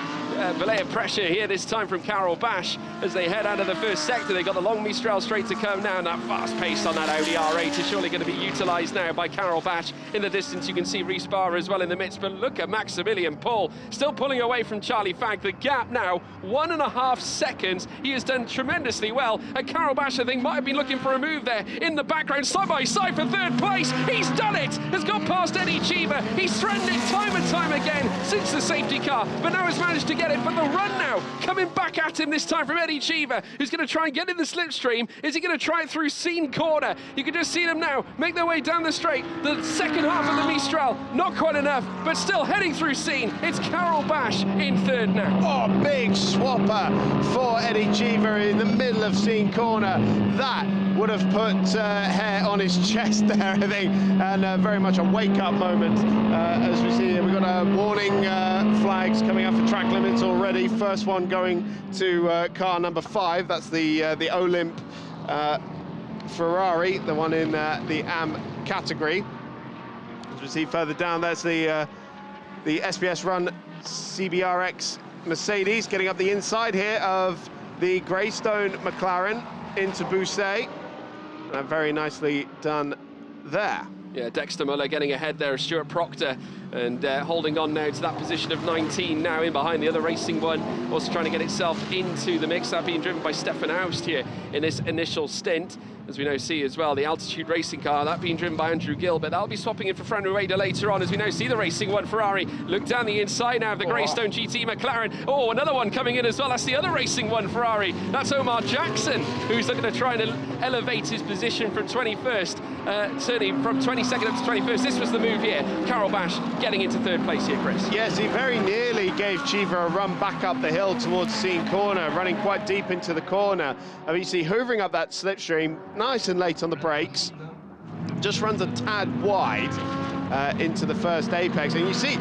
Belay pressure here this time from Carol Bash as they head out of the first sector. They've got the long Mistral straight to come now, and that fast pace on that Audi R8 is surely going to be utilised now by Carol Bash. In the distance you can see Rhys Barr as well in the midst, but look at Maximilian Paul still pulling away from Charlie Fagg. The gap now 1.5 seconds. He has done tremendously well, and Carol Bash I think might have been looking for a move there in the background, side by side for third place. He's done it, has got past Eddie Cheever. He's threatened it time and time again since the safety car, but now has managed to get it. But the run now coming back at him this time from Eddie Cheever, who's going to try and get in the slipstream. Is he going to try it through Scene Corner? You can just see them now make their way down the straight. The second half of the Mistral, not quite enough, but still heading through Scene. It's Carol Bash in third now. Oh, big swapper for Eddie Cheever in the middle of Scene Corner. That would have put hair on his chest there, I think, and very much a wake-up moment. As we see here, we've got warning flags coming out for track limits already. First one going to car number 5. That's the Olymp Ferrari, the one in the AM category. As we see further down, that's the SBS Run CBRX Mercedes getting up the inside here of the Greystone McLaren into Bousset. Very nicely done there. Yeah, Dexter Muller getting ahead there of Stuart Proctor, and holding on now to that position of 19 now in behind the other Racing One, also trying to get itself into the mix. That being driven by Stefan Aust here in this initial stint. As we now see as well, the Altitude racing car, that being driven by Andrew Gilbert. That'll be swapping in for Fran Rueda later on, as we now see the Racing One Ferrari look down the inside now of the Greystone GT McLaren. Oh, another one coming in as well. That's the other Racing One Ferrari. That's Omar Jackson, who's looking to try and elevate his position from 21st, certainly from 22nd up to 21st. This was the move here. Carol Bash getting into third place here, Chris. Yes, he very nearly gave Cheever a run back up the hill towards Scene Corner, running quite deep into the corner. You see hoovering up that slipstream, nice and late on the brakes, just runs a tad wide into the first apex. And you see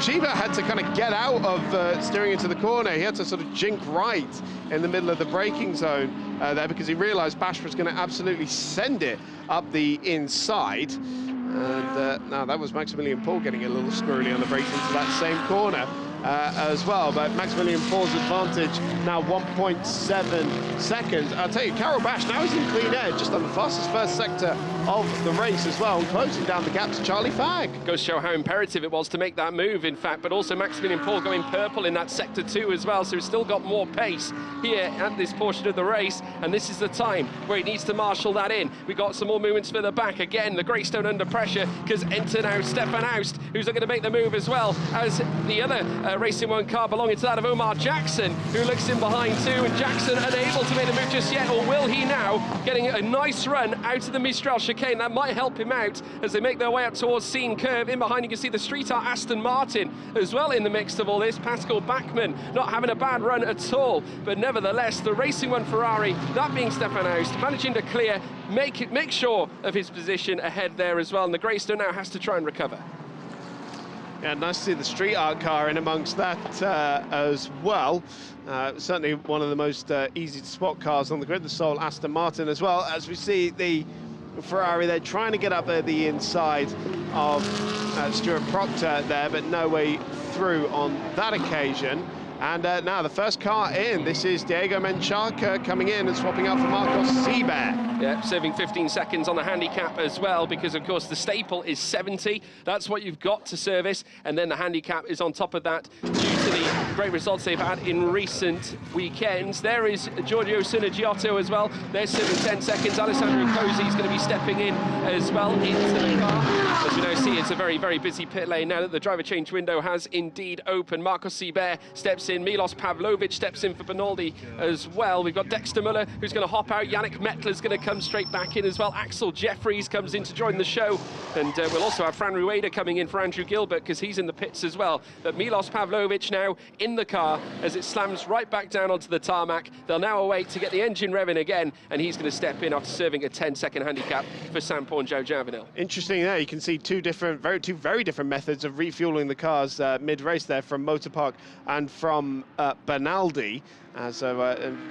Cheever had to kind of get out of steering into the corner. He had to sort of jink right in the middle of the braking zone there, because he realized Bash was going to absolutely send it up the inside. And now that was Maximilian Paul getting a little squirrely on the brakes into that same corner as well. But Maximilian Paul's advantage now 1.7 seconds. I'll tell you, Carol Bash now is in clean air, just on the fastest first sector of the race as well, and closing down the gap to Charlie Fagg. Goes to show how imperative it was to make that move, in fact, but also Maximilian Paul going purple in that sector 2 as well, so he's still got more pace here at this portion of the race, and this is the time where he needs to marshal that in. We've got some more movements further back. Again, the Greystone under pressure, because enter now Stefan Aust, who's looking to make the move as well as the other Racing One car belonging to that of Omar Jackson, who looks in behind too, and Jackson unable to make the move just yet, or will he now? Getting a nice run out of the Mistral chicane, that might help him out as they make their way up towards Scene Curve. In behind you can see the Street Art Aston Martin as well in the mix of all this. Pascal Bachmann not having a bad run at all, but nevertheless the Racing One Ferrari, that being Stefan Aust, managing to clear, make sure of his position ahead there as well, and the Greystone now has to try and recover. Yeah, nice to see the Street Art car in amongst that as well. Certainly one of the most easy to spot cars on the grid, the Sol Aston Martin as well. As we see the Ferrari, they're trying to get up there the inside of Stuart Proctor there, but no way through on that occasion. And now the first car in, this is Diego Menchaca coming in and swapping out for Marcos Seibert. Yeah, serving 15 seconds on the handicap as well, because of course the staple is 70. That's what you've got to service, and then the handicap is on top of that due to the great results they've had in recent weekends. There is Giorgio Sunaggiotto as well. They're serving 10 seconds. Alessandro Cosi is going to be stepping in as well into the car. As we now see, it's a very, very busy pit lane now that the driver change window has indeed opened. Marcos Seibert steps in. Milos Pavlovic steps in for Bernaldi as well. We've got Dexter Muller who's going to hop out. Yannick Mettler's going to come straight back in as well. Axel Jeffries comes in to join the show, and we'll also have Fran Rueda coming in for Andrew Gilbert because he's in the pits as well. But Milos Pavlovic now in the car as it slams right back down onto the tarmac. They'll now await to get the engine revving again, and he's going to step in after serving a 10-second handicap for Sampon Joe Javanil. Interesting there, you can see two very different methods of refueling the cars mid-race there from Motor Park and from from Bernaldi. So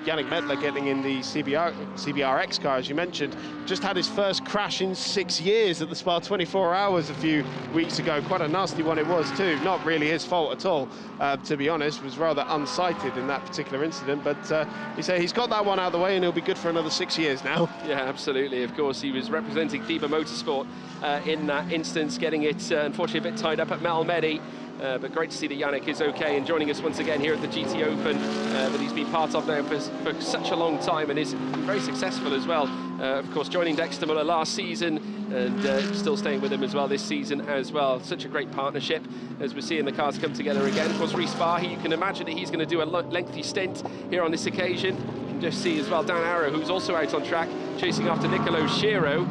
Yannick Mettler getting in the CBRX car, as you mentioned, just had his first crash in 6 years at the Spa 24 Hours a few weeks ago. Quite a nasty one it was too. Not really his fault at all, to be honest. Was rather unsighted in that particular incident. But he said he's got that one out of the way and he'll be good for another 6 years now. Yeah, absolutely. Of course, he was representing FIBA Motorsport in that instance, getting it unfortunately a bit tied up at Malmedy. But great to see that Yannick is okay and joining us once again here at the GTOpen that he's been part of now for such a long time and is very successful as well. Of course, joining Dexter Muller last season and still staying with him as well this season as well. Such a great partnership as we're seeing the cars come together again. Of course, Ricard, you can imagine that he's going to do a lengthy stint here on this occasion. You can just see as well Dan Arrow, who's also out on track, chasing after Nicolo Shiro.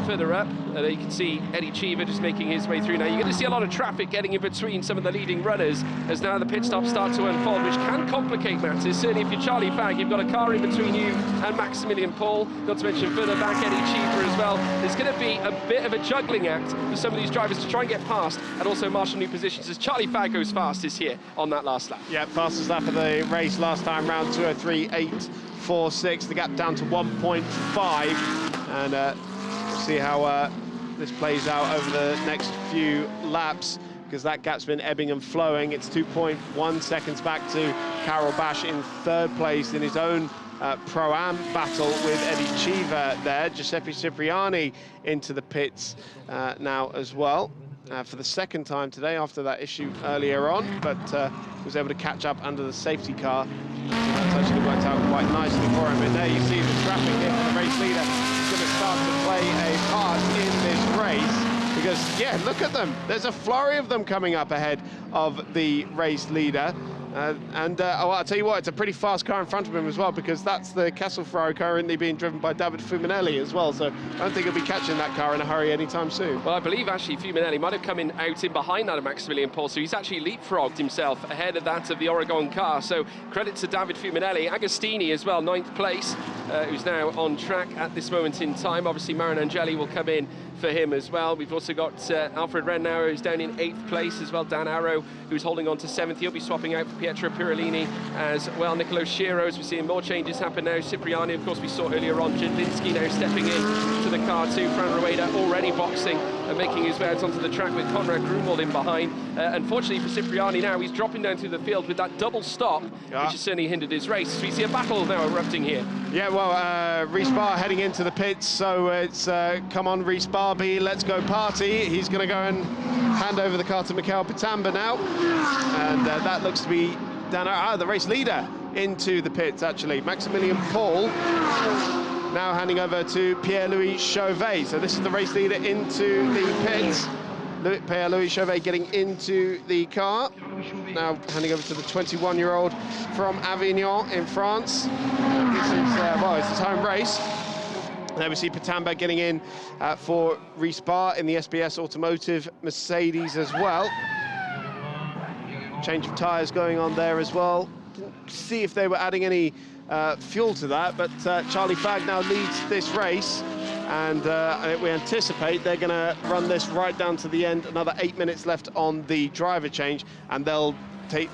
Further up, there you can see Eddie Cheever just making his way through now. You're going to see a lot of traffic getting in between some of the leading runners as now the pit stops start to unfold, which can complicate matters. Certainly if you're Charlie Fagg, you've got a car in between you and Maximilian Paul. Not to mention further back Eddie Cheever as well. There's going to be a bit of a juggling act for some of these drivers to try and get past and also marshal new positions as Charlie Fagg goes fastest here on that last lap. Yeah, fastest lap of the race last time round, 2:03.846. The gap down to 1.5, and we'll see how this plays out over the next few laps, because that gap's been ebbing and flowing. It's 2.1 seconds back to Karel Bash in third place in his own Pro-Am battle with Eddie Cheever there. Giuseppe Cipriani into the pits now as well. For the second time today after that issue earlier on, but was able to catch up under the safety car. So that's actually worked out quite nicely for him. And there you see the traffic here for the race leader is going to start to play a part in this race, because, yeah, look at them. There's a flurry of them coming up ahead of the race leader. Oh, I'll tell you what, it's a pretty fast car in front of him as well, because that's the Castelfrau currently being driven by David Fuminelli as well, so I don't think he'll be catching that car in a hurry anytime soon. Well, I believe actually Fuminelli might have come out in behind that of Maximilian Paul, so he's actually leapfrogged himself ahead of that of the Oregon car, so credit to David Fuminelli. Agostini as well, 9th place, who's now on track at this moment in time. Obviously Marin Angeli will come in for him as well. We've also got Alfred Rennauer, who's down in 8th place as well. Dan Arrow, who's holding on to 7th. He'll be swapping out for Pietro Pirolini as well. Nicolo Shiro, as we're seeing more changes happen now. Cipriani, of course, we saw earlier on. Jedlinski now stepping in to the car too. Fran Rueda already boxing and making his way out onto the track with Conrad Grunwald in behind. Unfortunately for Cipriani now, he's dropping down through the field with that double stop, which has certainly hindered his race. So we see a battle now erupting here. Yeah, well, Ricard heading into the pits, so it's come on Ricard, let's go party. He's going to go and hand over the car to Mikel Pitamba now, and that looks to be the race leader into the pits, actually. Maximilian Paul now handing over to Pierre-Louis Chauvet. So this is the race leader into the pits. Pierre-Louis Chauvet getting into the car. Now handing over to the 21-year-old from Avignon in France. This is, well, it's his home race. There we see Pitamba getting in for Ricard in the SBS Automotive Mercedes as well. Change of tyres going on there as well. Didn't see if they were adding any fuel to that, but Charlie Fagg now leads this race, and we anticipate they're going to run this right down to the end. Another 8 minutes left on the driver change, and they'll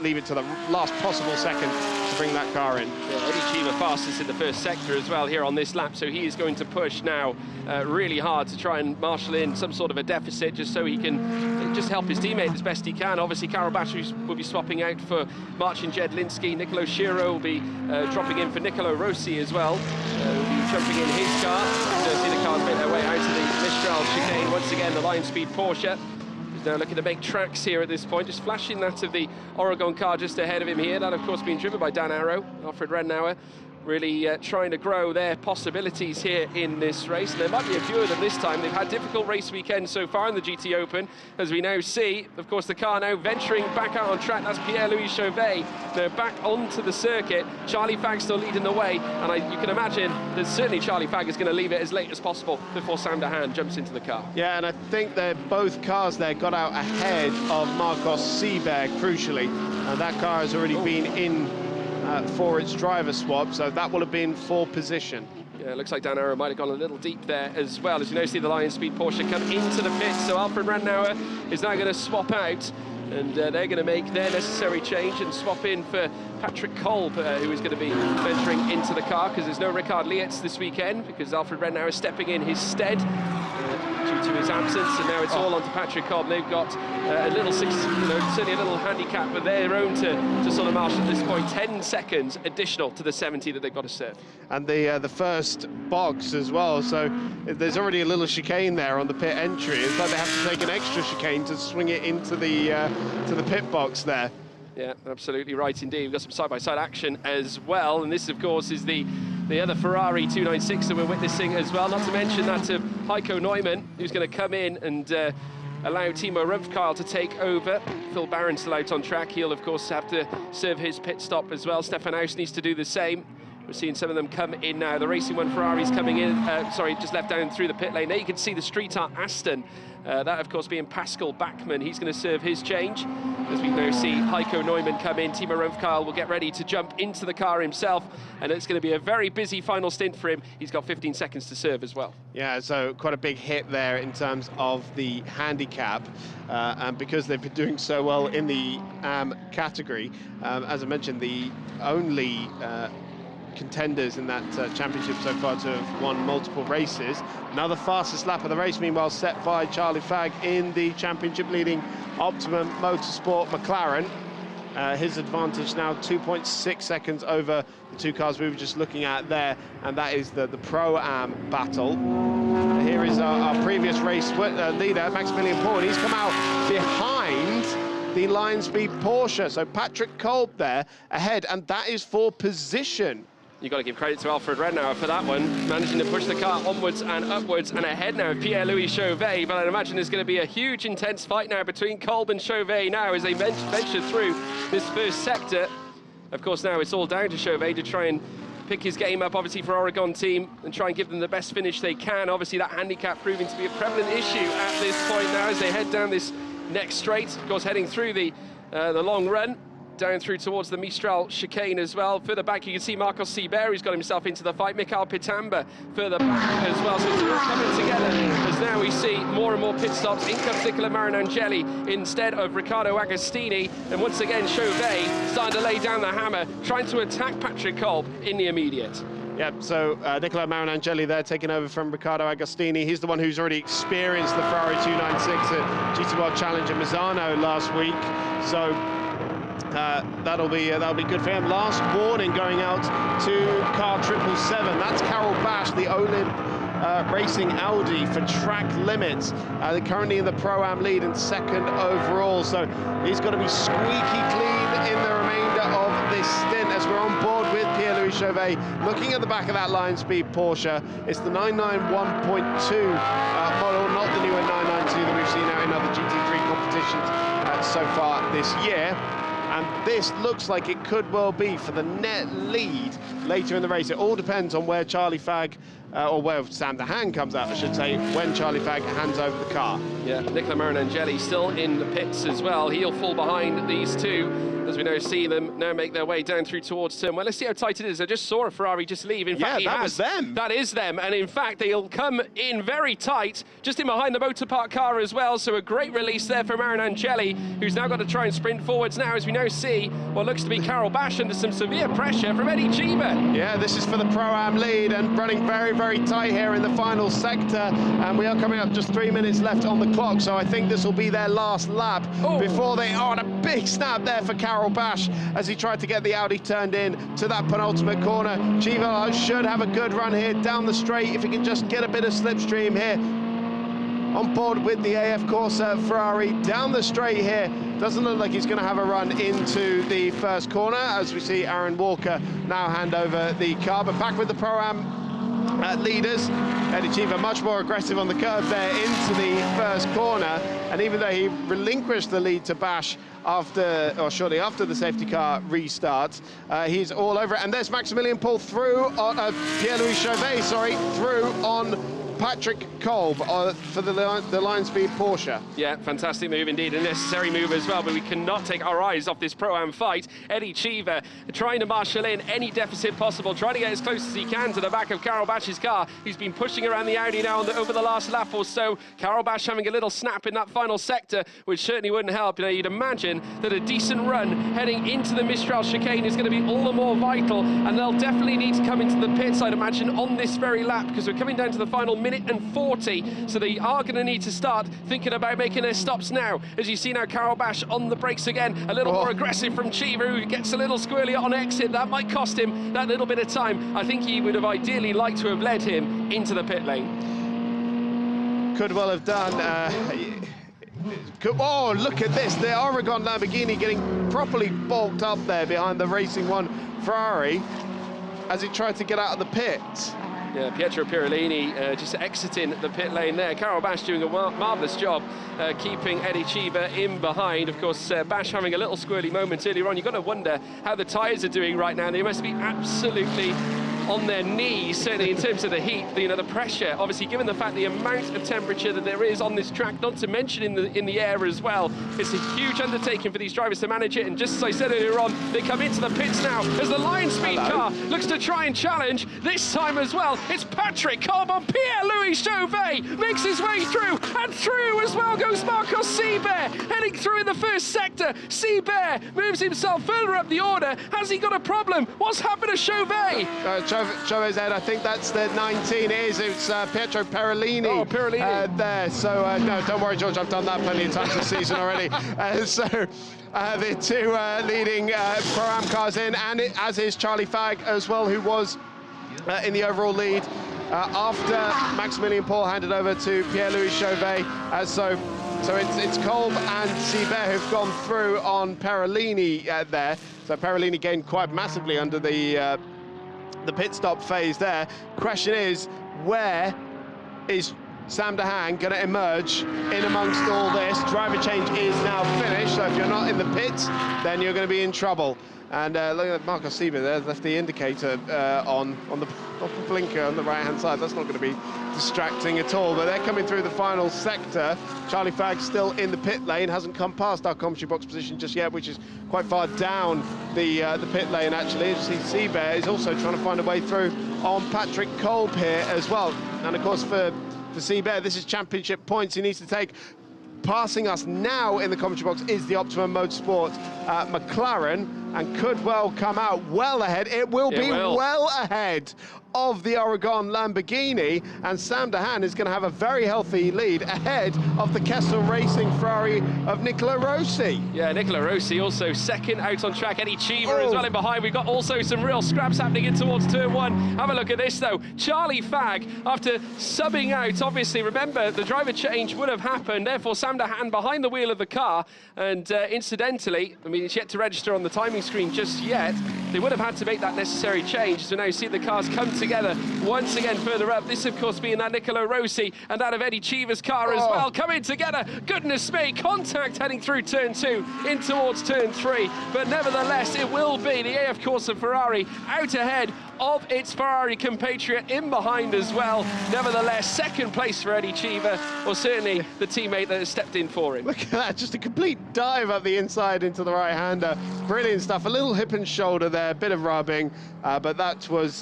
leave it to the last possible second to bring that car in. Yeah, Eddie Cheever fastest in the first sector as well here on this lap, so he is going to push now really hard to try and marshal in some sort of a deficit just so he can just help his teammate as best he can. Obviously, Karel Bash will be swapping out for Marcin Jedlinski. Nicolo Shiro will be dropping in for Nicolo Rossi as well. Will be jumping in his car. You'll see the cars make their way out to the Mistral chicane. Once again, the Lion Speed Porsche now looking to make tracks here at this point, just flashing that of the Oregon car just ahead of him here. That, of course, being driven by Dan Arrow, Alfred Rennauer, really trying to grow their possibilities here in this race. There might be a few of them this time. They've had difficult race weekends so far in the GTOpen, as we now see. Of course, the car now venturing back out on track. That's Pierre-Louis Chauvet. They're back onto the circuit. Charlie Fagg still leading the way, and you can imagine that certainly Charlie Fagg is going to leave it as late as possible before Sam Dahan jumps into the car. Yeah, and I think they're both cars there got out ahead of Marcos Seeberg, crucially. And that car has already been in for its driver swap, so that will have been for position. Yeah, it looks like Dan Arrow might have gone a little deep there as well. As you now see the Lion Speed Porsche come into the pit, so Alfred Rennauer is now going to swap out And they're going to make their necessary change and swap in for Patrick Kolb, who is going to be venturing into the car, because there's no Ricard Lietz this weekend, because Alfred Rednauer is stepping in his stead due to his absence, and now it's all on to Patrick Kolb. They've got a little certainly a little handicap of their own to sort of marshal at this point. 10 seconds additional to the 70 that they've got to serve. And the first box as well, so there's already a little chicane there on the pit entry. It's like they have to take an extra chicane to swing it into the pit box there. Yeah, absolutely right indeed. We've got some side-by-side action as well, and this, of course, is the other Ferrari 296 that we're witnessing as well, not to mention that of Heiko Neumann, who's going to come in and allow Timo Rumpfkeil to take over. Phil Barron still out on track. He'll, of course, have to serve his pit stop as well. Stefan Haus needs to do the same. We're seeing some of them come in now. The Racing One Ferrari's coming in, just left down through the pit lane. There you can see the Street Art Aston. That, of course, being Pascal Bachmann. He's going to serve his change. As we now see Heiko Neumann come in, Timo Rumpfkeil will get ready to jump into the car himself, and it's going to be a very busy final stint for him. He's got 15 seconds to serve as well. Yeah, so quite a big hit there in terms of the handicap, and because they've been doing so well in the category, as I mentioned, the only contenders in that championship so far to have won multiple races. Now the fastest lap of the race, meanwhile, set by Charlie Fagg in the championship leading Optimum Motorsport McLaren. His advantage now 2.6 seconds over the two cars we were just looking at there, and that is the Pro-Am battle. Here is our previous race leader, Maximilian Paul, and he's come out behind the Lion Speed Porsche. So Patrick Kolb there ahead, and that is for position. You've got to give credit to Alfred Rednauer for that one, managing to push the car onwards and upwards and ahead now of Pierre-Louis Chauvet. But I'd imagine there's going to be a huge, intense fight now between Kolb and Chauvet now as they venture through this first sector. Of course, now it's all down to Chauvet to try and pick his game up, obviously, for Oregon team and try and give them the best finish they can. Obviously, that handicap proving to be a prevalent issue at this point now as they head down this next straight. Of course, heading through the long run, down through towards the Mistral chicane as well. Further back, you can see Marcos Seibert, who's got himself into the fight. Mikhail Pitamba further back as well. So it's all coming together as now we see more and more pit stops. In comes Nicola Marinangeli instead of Riccardo Agostini. And once again, Chauvet starting to lay down the hammer, trying to attack Patrick Kolb in the immediate. Yeah, so Nicola Marinangeli there taking over from Riccardo Agostini. He's the one who's already experienced the Ferrari 296 at GT World Challenge in Misano last week. So that'll be good for him. Last warning going out to car 777. That's Carol Bash, the Olin Racing Audi for track limits. They're currently in the Pro-Am lead and second overall. So he's got to be squeaky clean in the remainder of this stint as we're on board with Pierre-Louis Chauvet. Looking at the back of that Lion Speed Porsche, it's the 991.2 model, not the newer 992 that we've seen out in other GT3 competitions so far this year. And this looks like it could well be for the net lead later in the race. It all depends on where Charlie Fagg, or where Sam DeHaan comes out, I should say, when Charlie Fagg hands over the car. Yeah, Nicola Marinangeli still in the pits as well. He'll fall behind these two as we now see them now make their way down through towards turn. Well, let's see how tight it is. I just saw a Ferrari just leave. In fact, that was them. That is them. And in fact, they'll come in very tight, just in behind the motor park car as well. So a great release there for Marinangeli, who's now got to try and sprint forwards now as we now see what looks to be Carol Bash under some severe pressure from Eddie Cheever. Yeah, this is for the Pro-Am lead and running very, very tight here in the final sector. And we are coming up just 3 minutes left on the clock. So I think this will be their last lap before they are on a big snap there for Carol Bash as he tried to get the Audi turned in to that penultimate corner. Cheever should have a good run here down the straight if he can just get a bit of slipstream here. On board with the AF Corsa Ferrari down the straight here. Doesn't look like he's going to have a run into the first corner as we see Aaron Walker now hand over the car. But back with the Pro-Am leaders. Eddie Cheever much more aggressive on the curve there into the first corner, and even though he relinquished the lead to Bash shortly after the safety car restarts, he's all over it. And there's Maximilian Paul through on Pierre-Louis Chauvet, through on Patrick Kolb for the line speed Porsche. Yeah, fantastic move indeed, a necessary move as well, but we cannot take our eyes off this Pro-Am fight. Eddie Cheever trying to marshal in any deficit possible, trying to get as close as he can to the back of Karel Bash's car. He's been pushing around the Audi now over the last lap or so. Karel Bash having a little snap in that final sector, which certainly wouldn't help. You know, you'd imagine that a decent run heading into the Mistral chicane is going to be all the more vital, and they'll definitely need to come into the pits, I'd imagine, on this very lap, because we're coming down to the final minute and 40, so they are going to need to start thinking about making their stops now. As you see now, Karel Bash on the brakes again, a little more aggressive from Cheever, who gets a little squirrely on exit. That might cost him that little bit of time. I think he would have ideally liked to have led him into the pit lane. Could well have done. Oh, look at this. The Aragon Lamborghini getting properly bulked up there behind the Racing One Ferrari as he tried to get out of the pit. Yeah, Pietro Pirolini just exiting the pit lane there. Karel Bash doing a marvellous job keeping Eddie Cheever in behind. Of course, Bash having a little squirrely moment earlier on. You've got to wonder how the tyres are doing right now. They must be absolutely on their knees, certainly in terms of the heat, you know, the pressure, obviously, given the fact the amount of temperature that there is on this track, not to mention in the air as well. It's a huge undertaking for these drivers to manage it, and just as I said earlier on, they come into the pits now as the line speed car looks to try and challenge this time as well. It's Patrick Kolb on Pierre-Louis Chauvet, makes his way through, and through as well goes Marcos Seibert, heading through in the first sector. Seibert moves himself further up the order. Has he got a problem? What's happened to Chauvet? Chauvet's head, I think that's the 19 is. It's Pietro Pirolini. Oh, Pirolini. There. So, no, don't worry, George, I've done that plenty of times this season already. The two leading Pro-Am cars in, and as is Charlie Fagg as well, who was in the overall lead after Maximilian Paul handed over to Pierre-Louis Chauvet. So it's Kolb and Seibert who've gone through on Pirolini there. So Pirolini gained quite massively under the pit stop phase there. Question is, where is Sam de Haan going to emerge in amongst all this? Driver change is now finished, so if you're not in the pits, then you're going to be in trouble. And look at Marcos Seibert there, left the indicator on the blinker on the right-hand side. That's not going to be distracting at all, but they're coming through the final sector. Charlie Fagg still in the pit lane, hasn't come past our commentary box position just yet, which is quite far down the pit lane, actually. As you see, Seibert is also trying to find a way through on Patrick Kolb here as well. And of course, for Seibert, this is championship points he needs to take. Passing us now in the commentary box is the Optimum Motorsport McLaren, and could well come out well ahead. It will be well ahead of the Aragon Lamborghini, and Sam de Haan is going to have a very healthy lead ahead of the Kessel Racing Ferrari of Nicola Rossi. Yeah, Nicola Rossi also second out on track. Eddie Cheever as well in behind. We've got also some real scraps happening in towards turn one. Have a look at this though. Charlie Fagg, after subbing out, obviously, remember, the driver change would have happened, therefore Sam de Haan behind the wheel of the car, and incidentally, I mean, it's yet to register on the timing screen just yet. They would have had to make that necessary change. So now you see the cars come together once again further up. This, of course, being that Nicola Rossi and that of Eddie Cheever's car as well, coming together. Goodness me, contact heading through turn two in towards turn three. But nevertheless, it will be the AF Corsa Ferrari out ahead of its Ferrari compatriot in behind as well. Nevertheless, second place for Eddie Cheever, or certainly the teammate that has stepped in for him. Look at that, just a complete dive up the inside into the right-hander. Brilliant stuff, a little hip and shoulder there, a bit of rubbing, but that was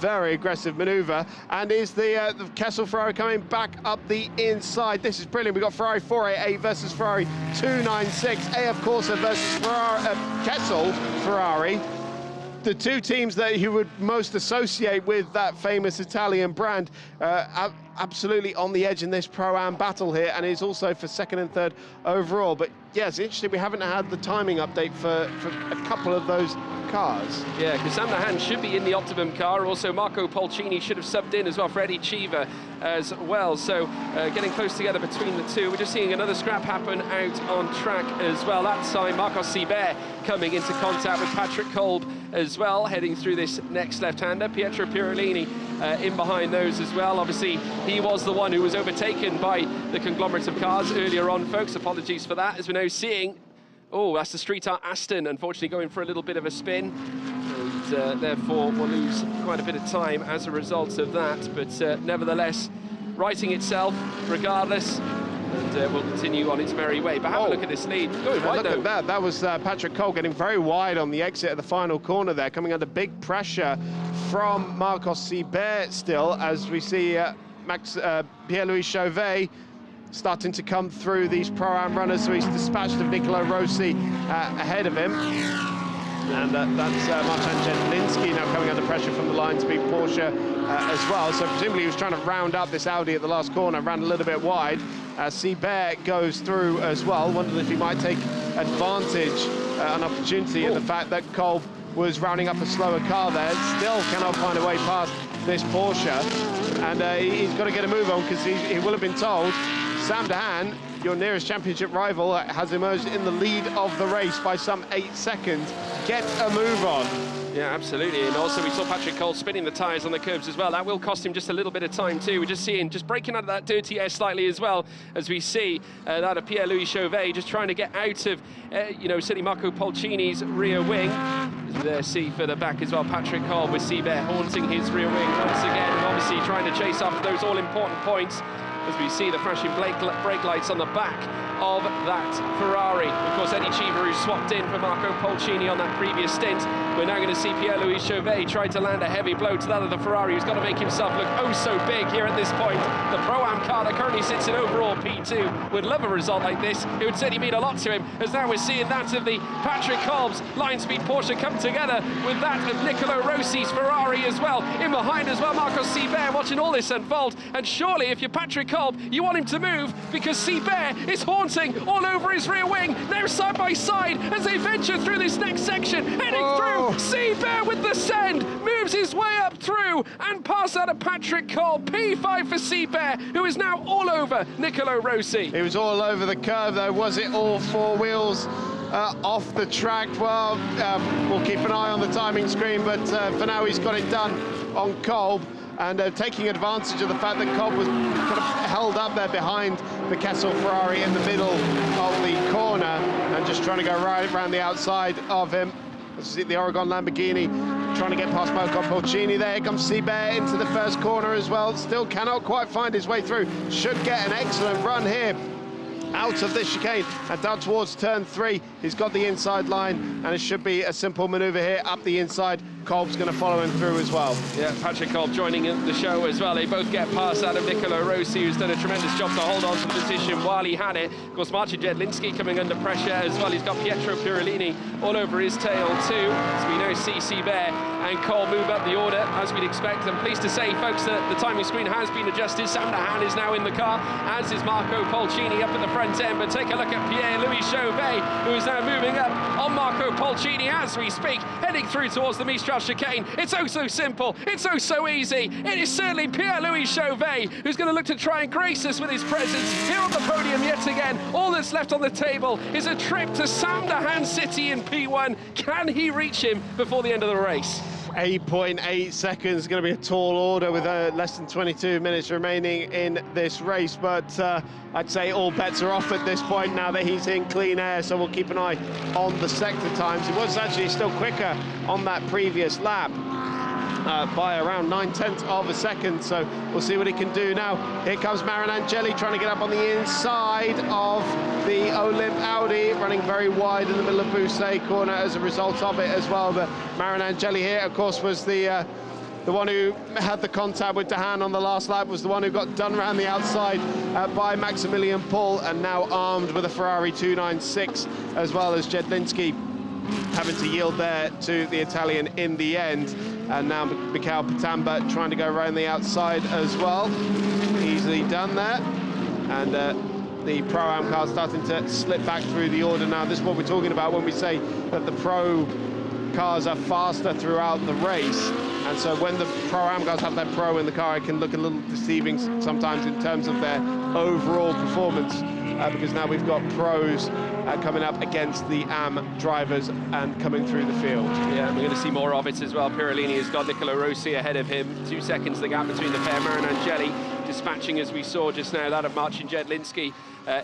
very aggressive manoeuvre. And is the Kessel Ferrari coming back up the inside. This is brilliant. We've got Ferrari 488 versus Ferrari 296, AF Corsa versus Ferrari, Kessel Ferrari. The two teams that you would most associate with that famous Italian brand, absolutely on the edge in this Pro-Am battle here, and is also for second and third overall. But yeah, it's interesting, we haven't had the timing update for a couple of those cars. Yeah, because Sam de Haan should be in the Optimum car. Also, Marco Polcini should have subbed in as well for Eddie Cheever as well. So getting close together between the two. We're just seeing another scrap happen out on track as well. That time, Marcos Seibert coming into contact with Patrick Kolb as well, heading through this next left-hander. Pietro Pirolini in behind those as well. Obviously, he was the one who was overtaken by the conglomerate of cars earlier on, folks. Apologies for that, as we're now seeing. Oh, that's the Street Art Aston, unfortunately going for a little bit of a spin, and therefore we'll lose quite a bit of time as a result of that. But nevertheless, righting itself regardless, and will continue on its merry way. But have a look at this lead. Going wide, look at that. That was Patrick Cole getting very wide on the exit of the final corner there, coming under big pressure from Marcos Sibert still, as we see Pierre-Louis Chauvet starting to come through these Pro-Am runners, so he's dispatched of Nicolo Rossi ahead of him. And that's Martin Jedlinski now coming under pressure from the line speed Porsche as well. So presumably he was trying to round up this Audi at the last corner, ran a little bit wide. Sibert goes through as well. Wondered if he might take advantage, an opportunity in the fact that Kolb was rounding up a slower car there. Still cannot find a way past this Porsche. And he's got to get a move on, because he will have been told, Sam Dehaene, your nearest championship rival, has emerged in the lead of the race by some 8 seconds. Get a move on. Yeah, absolutely. And also we saw Patrick Cole spinning the tyres on the curbs as well. That will cost him just a little bit of time too. We're just seeing, just breaking out of that dirty air slightly as well, as we see that of Pierre-Louis Chauvet just trying to get out of, you know, certainly Marco Polcini's rear wing. As we there see further back as well, Patrick Cole with Sibert haunting his rear wing once again, and obviously trying to chase after those all-important points, as we see the flashing brake lights on the back of that Ferrari. Of course, Eddie Cheever, who swapped in for Marco Polcini on that previous stint. We're now going to see Pierre-Louis Chauvet try to land a heavy blow to that of the Ferrari, who's got to make himself look oh so big here at this point. The Pro-Am car that currently sits in overall P2 would love a result like this. It would certainly mean a lot to him, as now we're seeing that of the Patrick Kolb's line speed Porsche come together with that of Nicolo Rossi's Ferrari as well. In behind as well, Marcos Sibert watching all this unfold. And surely, if you're Patrick Kolb, you want him to move, because Sibert is haunting all over his rear wing. Now side by side as they venture through this next section, heading through. Sibert with the send, moves his way up through and past out of Patrick Cole. P5 for Sibert, who is now all over Nicolo Rossi. He was all over the curve though. Was it all four wheels off the track? Well, we'll keep an eye on the timing screen, but for now he's got it done on Kolb. And taking advantage of the fact that Kolb was kind of held up there behind the Kessel Ferrari in the middle of the corner, and just trying to go right around the outside of him. This is the Oregon Lamborghini trying to get past Marco Polcini there. Here comes Sibert into the first corner as well. Still cannot quite find his way through. Should get an excellent run here out of this chicane and down towards turn 3. He's got the inside line, and it should be a simple maneuver here up the inside. Kolb's going to follow him through as well. Yeah, Patrick Kolb joining in the show as well. They both get past out of Nicolo Rossi, who's done a tremendous job to hold on to the position while he had it. Of course, Martin Jedlinski coming under pressure as well. He's got Pietro Pirolini all over his tail too. So we now see Sibert and Kolb move up the order as we'd expect. I'm pleased to say, folks, that the timing screen has been adjusted. Sam Dehaene is now in the car, as is Marco Polcini up at the front end. But take a look at Pierre-Louis Chauvet, who is now moving up on Marco Polcini as we speak, heading through towards the Mistral chicane. It's oh so simple, it's oh so easy. It is certainly Pierre-Louis Chauvet who's going to look to try and grace us with his presence here on the podium yet again. All that's left on the table is a trip to Sam Dehaene City in P1. Can he reach him before the end of the race? 8.8 seconds, going to be a tall order with less than 22 minutes remaining in this race, but I'd say all bets are off at this point now that he's in clean air, so we'll keep an eye on the sector times. He was actually still quicker on that previous lap by around 9/10 of a second, so we'll see what he can do now. Here comes Marin Angeli trying to get up on the inside of the Olymp Audi, running very wide in the middle of Bousset corner as a result of it as well. But Marin Angeli here, of course, was the one who had the contact with Dehaene on the last lap, was the one who got done around the outside by Maximilian Paul, and now armed with a Ferrari 296, as well as Jedlinski having to yield there to the Italian in the end. And now Mikhail Patamba trying to go around the outside as well. Easily done there. And the Pro-Am car starting to slip back through the order now. This is what we're talking about when we say that the Pro cars are faster throughout the race. And so when the Pro-Am cars have their Pro in the car, it can look a little deceiving sometimes in terms of their overall performance, because now we've got Pros coming up against the AM drivers and coming through the field. Yeah, we're going to see more of it as well. Pirolini has got Nicolo Rossi ahead of him. 2 seconds the gap between the pair. Marin Angeli dispatching, as we saw just now, that of Marcin Jedlinski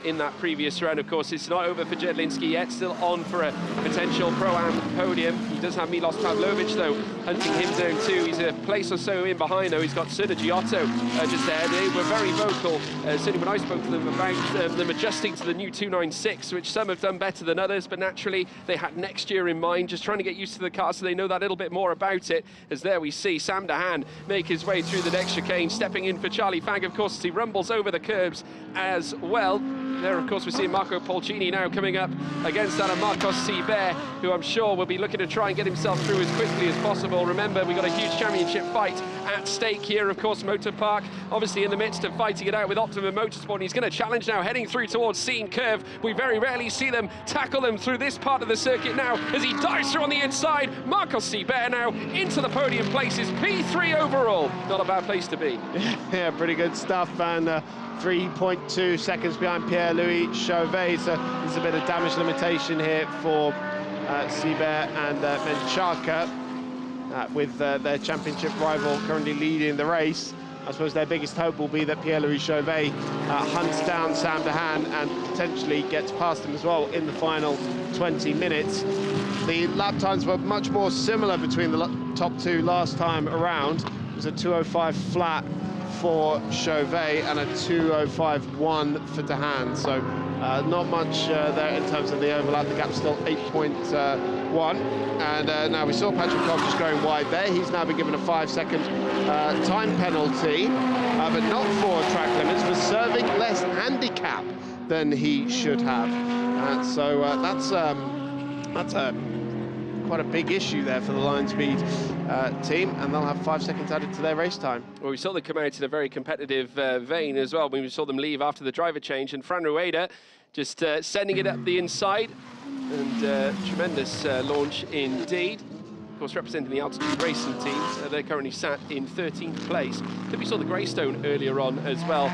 in that previous round. Of course, it's not over for Jedlinski yet, still on for a potential Pro-Am podium. He does have Milos Pavlovic, though, hunting him down too. He's a place or so in behind, though. He's got Serda Giotto just there. They were very vocal, certainly when I spoke to them, about them adjusting to the new 296, which some have done better than others, but naturally they had next year in mind, just trying to get used to the car so they know that little bit more about it. As there we see Sam Dahan make his way through the next chicane, stepping in for Charlie Fang, of course, as he rumbles over the curbs as well. There, of course, we're seeing Marco Polcini now coming up against that of Marcos Sibert, who I'm sure will be looking to try and get himself through as quickly as possible. Remember, we've got a huge championship fight at stake here. Of course, Motor Park obviously in the midst of fighting it out with Optimum Motorsport. He's going to challenge now, heading through towards Scene Curve. We very rarely see them tackle them through this part of the circuit now, as he dives through on the inside. Marcos Sibert now into the podium places, P3 overall. Not a bad place to be. Yeah, pretty good stuff, and 3.2 seconds behind Pierre-Louis Chauvet. So there's a bit of damage limitation here for Sibert and Menchaka, with their championship rival currently leading the race. I suppose their biggest hope will be that Pierre-Louis Chauvet hunts down Sam Dahan and potentially gets past him as well in the final 20 minutes. The lap times were much more similar between the top two last time around. It was a 2:05 flat for Chauvet and a 2:05.1 for Dahan. So not much there in terms of the overlap. The gap's still 8.1. And now we saw Patrick Cobb just going wide there. He's now been given a 5-second time penalty, but not for track limits, for serving less handicap than he should have. So that's quite a big issue there for the Lion Speed team, and they'll have 5 seconds added to their race time. Well, we saw them come out in a very competitive vein as well when we saw them leave after the driver change, and Fran Rueda just sending it up the inside, and tremendous launch indeed. Of course, representing the Altitude Racing teams, they're currently sat in 13th place. Then we saw the Greystone earlier on as well,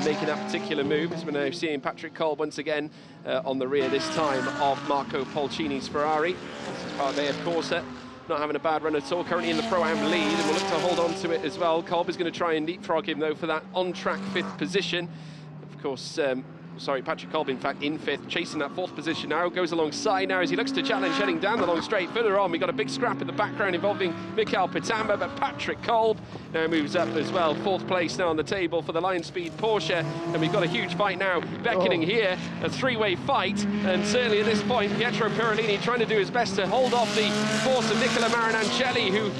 making that particular move, as we're now seeing Patrick Kolb once again on the rear, this time of Marco Polcini's Ferrari. This is Parvea Corsa, not having a bad run at all, currently in the Pro-Am lead, and we'll look to hold on to it as well. Kolb is going to try and leapfrog him, though, for that on-track 5th position. Of course, Patrick Kolb, in fact, in 5th, chasing that 4th position now, goes alongside now as he looks to challenge, heading down the long straight. Further on, we've got a big scrap in the background involving Mikhail Pitamba, but Patrick Kolb now moves up as well. 4th place now on the table for the Lion Speed Porsche, and we've got a huge fight now beckoning here, a 3-way fight, and certainly at this point, Pietro Perolini trying to do his best to hold off the force of Nicola Marinangeli, who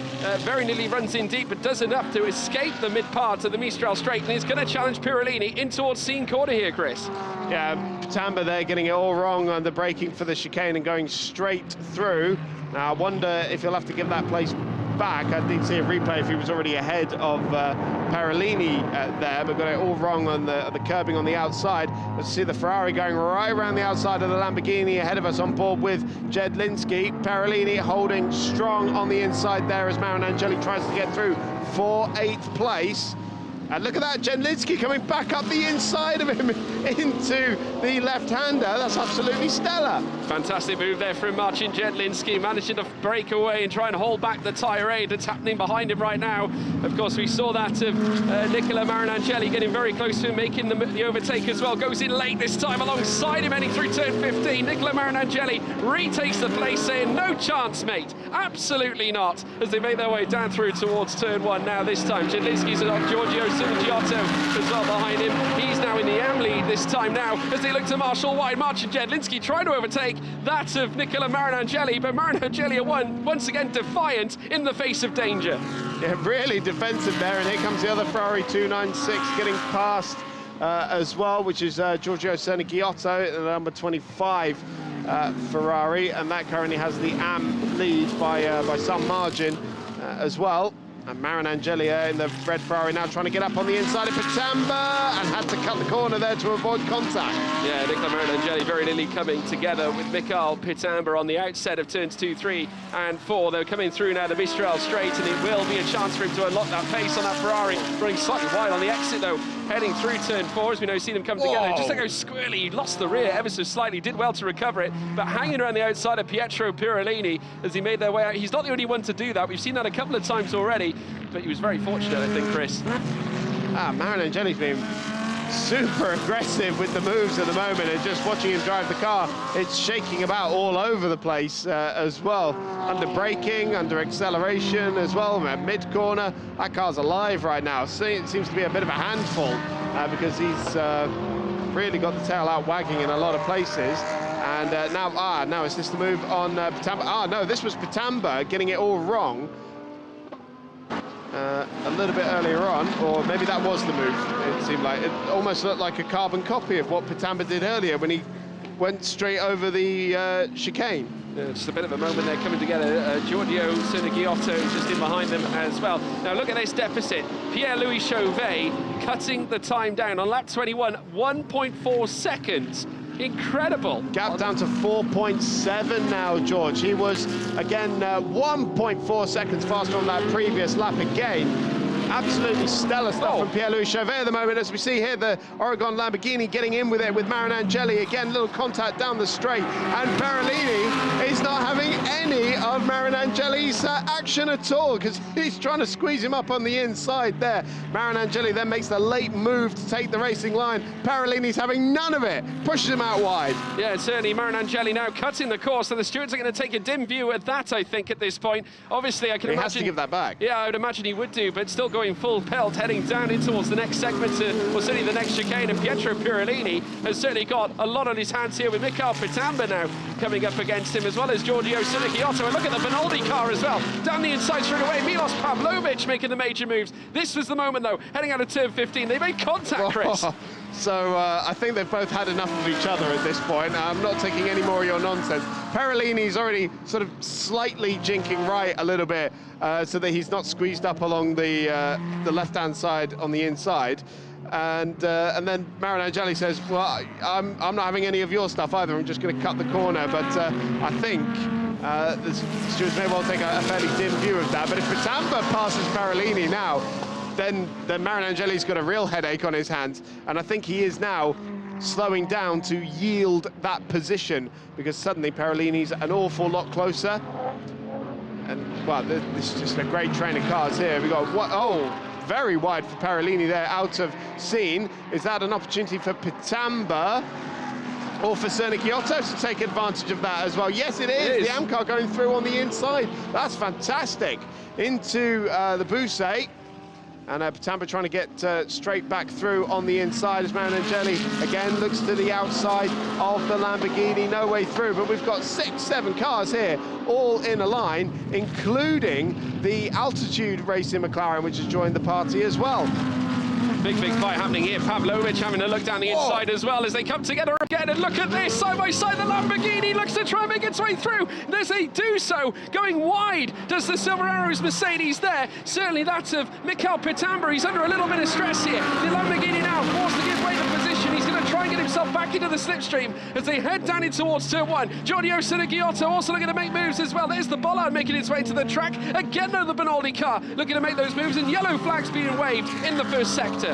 very nearly runs in deep, but does enough to escape the mid-part of the Mistral Straight, and he's going to challenge Perolini in towards Scene Corner here, Chris. Yeah, Pitamba there getting it all wrong on the braking for the chicane and going straight through. Now, I wonder if he'll have to give that place back. I did see a replay if he was already ahead of Perolini there, but got it all wrong on the curbing on the outside. Let's see the Ferrari going right around the outside of the Lamborghini ahead of us, on board with Jedlinski. Perolini holding strong on the inside there as Marinangeli tries to get through for 8th place. And look at that, Jedlinski coming back up the inside of him into the left-hander. That's absolutely stellar. Fantastic move there from Marcin Jedlinski, managing to break away and try and hold back the tirade that's happening behind him right now. Of course, we saw that of Nicola Marinangeli getting very close to him, making the overtake as well. Goes in late this time alongside him, heading through turn 15. Nicola Marinangeli retakes the place, saying, no chance, mate. Absolutely not, as they make their way down through towards turn 1 now. This time, Jedlinski's on Giorgio Giotto as well behind him. He's now in the AM lead this time now, as they look to marshal wide. Marcin Jedlinski trying to overtake that of Nicola Marinangeli, but Marinangeli once again defiant in the face of danger. Yeah, really defensive there, and here comes the other Ferrari 296 getting past as well, which is Giorgio Giotto, the number 25 Ferrari, and that currently has the AM lead by some margin as well. And Marinangeli in the red Ferrari now trying to get up on the inside of Pitamba, and had to cut the corner there to avoid contact. Yeah, Nicola Marinangeli very nearly coming together with Mikhail Pitamba on the outset of turns 2, 3 and 4. They're coming through now the Mistral Straight, and it will be a chance for him to unlock that pace on that Ferrari. Running slightly wide on the exit though, heading through turn 4, as we know, see them come together. Just to go squirrely, he lost the rear ever so slightly, did well to recover it, but hanging around the outside of Pietro Perolini as he made their way out. He's not the only one to do that. We've seen that a couple of times already, but he was very fortunate, I think, Chris. Maranangeli's been super aggressive with the moves at the moment, and just watching him drive the car, it's shaking about all over the place as well. Under braking, under acceleration as well, mid-corner. That car's alive right now. So it seems to be a bit of a handful because he's really got the tail out wagging in a lot of places. And now is this the move on Pitamba? No, this was Pitamba getting it all wrong a little bit earlier on, or maybe that was the move. It seemed like it almost looked like a carbon copy of what Pitamba did earlier when he went straight over the chicane. Yeah, just a bit of a moment there coming together. Giorgio Sinigiotto just in behind them as well. Now look at this deficit. Pierre-Louis Chauvet cutting the time down on lap 21, 1.4 seconds. Incredible. Gap down to 4.7 now, George. He was, again, 1.4 seconds faster on that previous lap again. Absolutely stellar stuff from Pierre-Louis Chauvet at the moment. As we see here, the Oregon Lamborghini getting in with it with Maranangeli. Again, little contact down the straight. And Parolini is not having any of Maranangeli's action at all, because he's trying to squeeze him up on the inside there. Maranangeli then makes the late move to take the racing line. Parolini's having none of it. Pushes him out wide. Yeah, certainly Maranangeli now cutting the course, so the stewards are going to take a dim view at that, I think, at this point. Obviously, I can imagine... He has to give that back. Yeah, I would imagine he would do, but still going full pelt, heading down in towards the next segment, or certainly the next chicane, and Pietro Pirolini has certainly got a lot on his hands here with Mikael Pitamba now coming up against him, as well as Giorgio Sinigiotto. And look at the Benaldi car as well, down the inside straight away. Milos Pavlovic making the major moves. This was the moment, though, heading out of turn 15. They made contact, Chris. So I think they've both had enough of each other at this point. I'm not taking any more of your nonsense. Parolini's already sort of slightly jinking right a little bit so that he's not squeezed up along the left-hand side on the inside. And then Maranangeli says, well, I'm not having any of your stuff either. I'm just going to cut the corner. But I think the stewards may well take a fairly dim view of that. But if Pitamba passes Parolini now, then Maranangeli's got a real headache on his hands, and I think he is now slowing down to yield that position, because suddenly Parolini's an awful lot closer. And, well, this is just a great train of cars here. We got, very wide for Parolini there, out of scene. Is that an opportunity for Pitamba or for Sinigiotto to take advantage of that as well? Yes, it is. The Amcar going through on the inside. That's fantastic. Into the Busset. And Pitamba trying to get straight back through on the inside as Maranangeli again looks to the outside of the Lamborghini, no way through. But we've got 6-7 cars here, all in a line, including the Altitude Racing McLaren, which has joined the party as well. Big fight happening here. Pavlovic having a look down the inside as well as they come together again. And look at this, side by side, the Lamborghini looks to try and make its way through. Does they do so? Going wide, does the Silver Arrows Mercedes there. Certainly that of Mikael Pitamba. He's under a little bit of stress here. The Lamborghini now forced to give way the position. He's going to try and get himself back into the slipstream as they head down in towards turn 1. Giorgio Sinigiotto also looking to make moves as well. There's the Bollard making its way to the track. Again, though, the Benaldi car looking to make those moves, and yellow flags being waved in the first sector.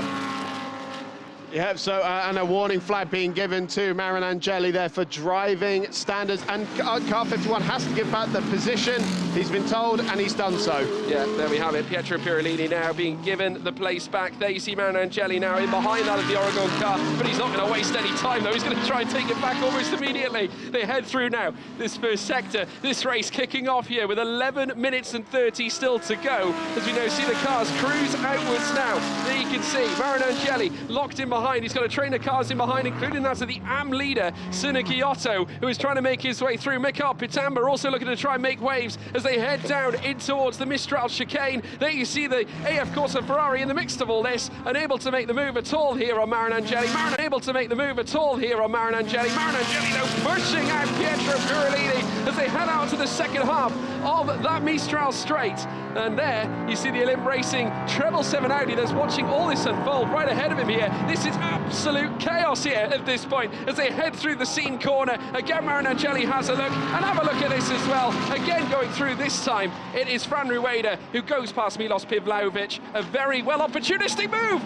Yeah, so, and a warning flag being given to Maranangeli there for driving standards, and car 51 has to give back the position. He's been told, and he's done so. Yeah, there we have it. Pietro Pirolini now being given the place back. There you see Maranangeli now in behind that of the Oregon car, but he's not going to waste any time, though. He's going to try and take it back almost immediately. They head through now, this first sector, this race kicking off here with 11 minutes and 30 still to go, as we now see the cars cruise outwards now. There you can see Maranangeli locked in behind. He's got a train of cars in behind, including that of the AM leader, Sinigiotto, who is trying to make his way through. Mikael Pitamba also looking to try and make waves as they head down in towards the Mistral chicane. There you see the AF Corsa Ferrari in the midst of all this, unable to make the move at all here on Maranangeli. Unable to make the move at all here on Maranangeli. Maranangeli now pushing out Pietro Pirolini as they head out to the second half of that Mistral straight. And there you see the Olymp Racing Treble 7 Audi that's watching all this unfold right ahead of him here. This is absolute chaos here at this point as they head through the scene corner. Again, Maranangeli has a look, and have a look at this as well. Again, going through this time, it is Fran Rueda who goes past Milos Pavlovic. A very well opportunistic move.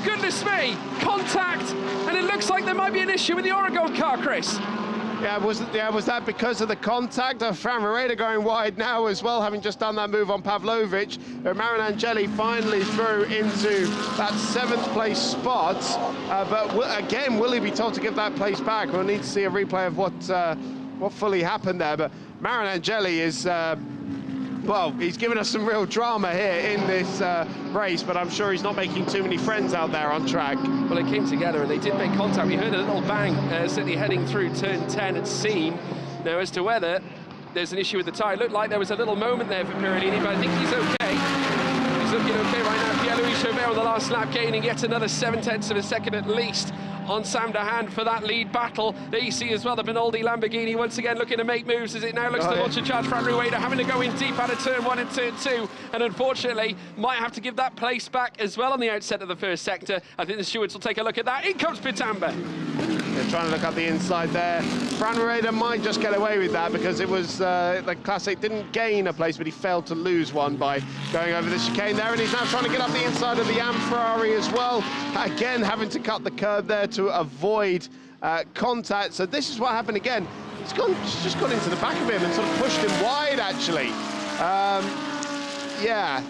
Goodness me, contact, and it looks like there might be an issue with the Oregon car, Chris. Yeah, was that because of the contact of Fran Ricard going wide now as well, having just done that move on Pavlovic? Marinangeli finally through into that 7th place spot, but again, will he be told to give that place back? We'll need to see a replay of what fully happened there, but Marinangeli is, well, he's given us some real drama here in this race, but I'm sure he's not making too many friends out there on track. Well, it came together and they did make contact. We heard a little bang, certainly heading through turn 10 at seam. Now, as to whether there's an issue with the tyre, it looked like there was a little moment there for Pirellini, but I think he's okay. He's looking okay right now. Pierre-Louis Chauvet on the last lap, gaining yet another 0.7 of a second at least on Sam de Haan for that lead battle. There you see as well the Benaldi Lamborghini once again looking to make moves as it now looks to launch a charge. Fran Ricard having to go in deep out of turn 1 and turn 2, and unfortunately might have to give that place back as well on the outset of the first sector. I think the stewards will take a look at that. In comes Pitamba. They're trying to look up the inside there. Fran Ricard might just get away with that because it was the Classic didn't gain a place, but he failed to lose one by going over the chicane there, and he's now trying to get up the inside of the Am Ferrari as well. Again, having to cut the curb there to avoid contact. So this is what happened again. He's just gone into the back of him and sort of pushed him wide, actually. Yeah.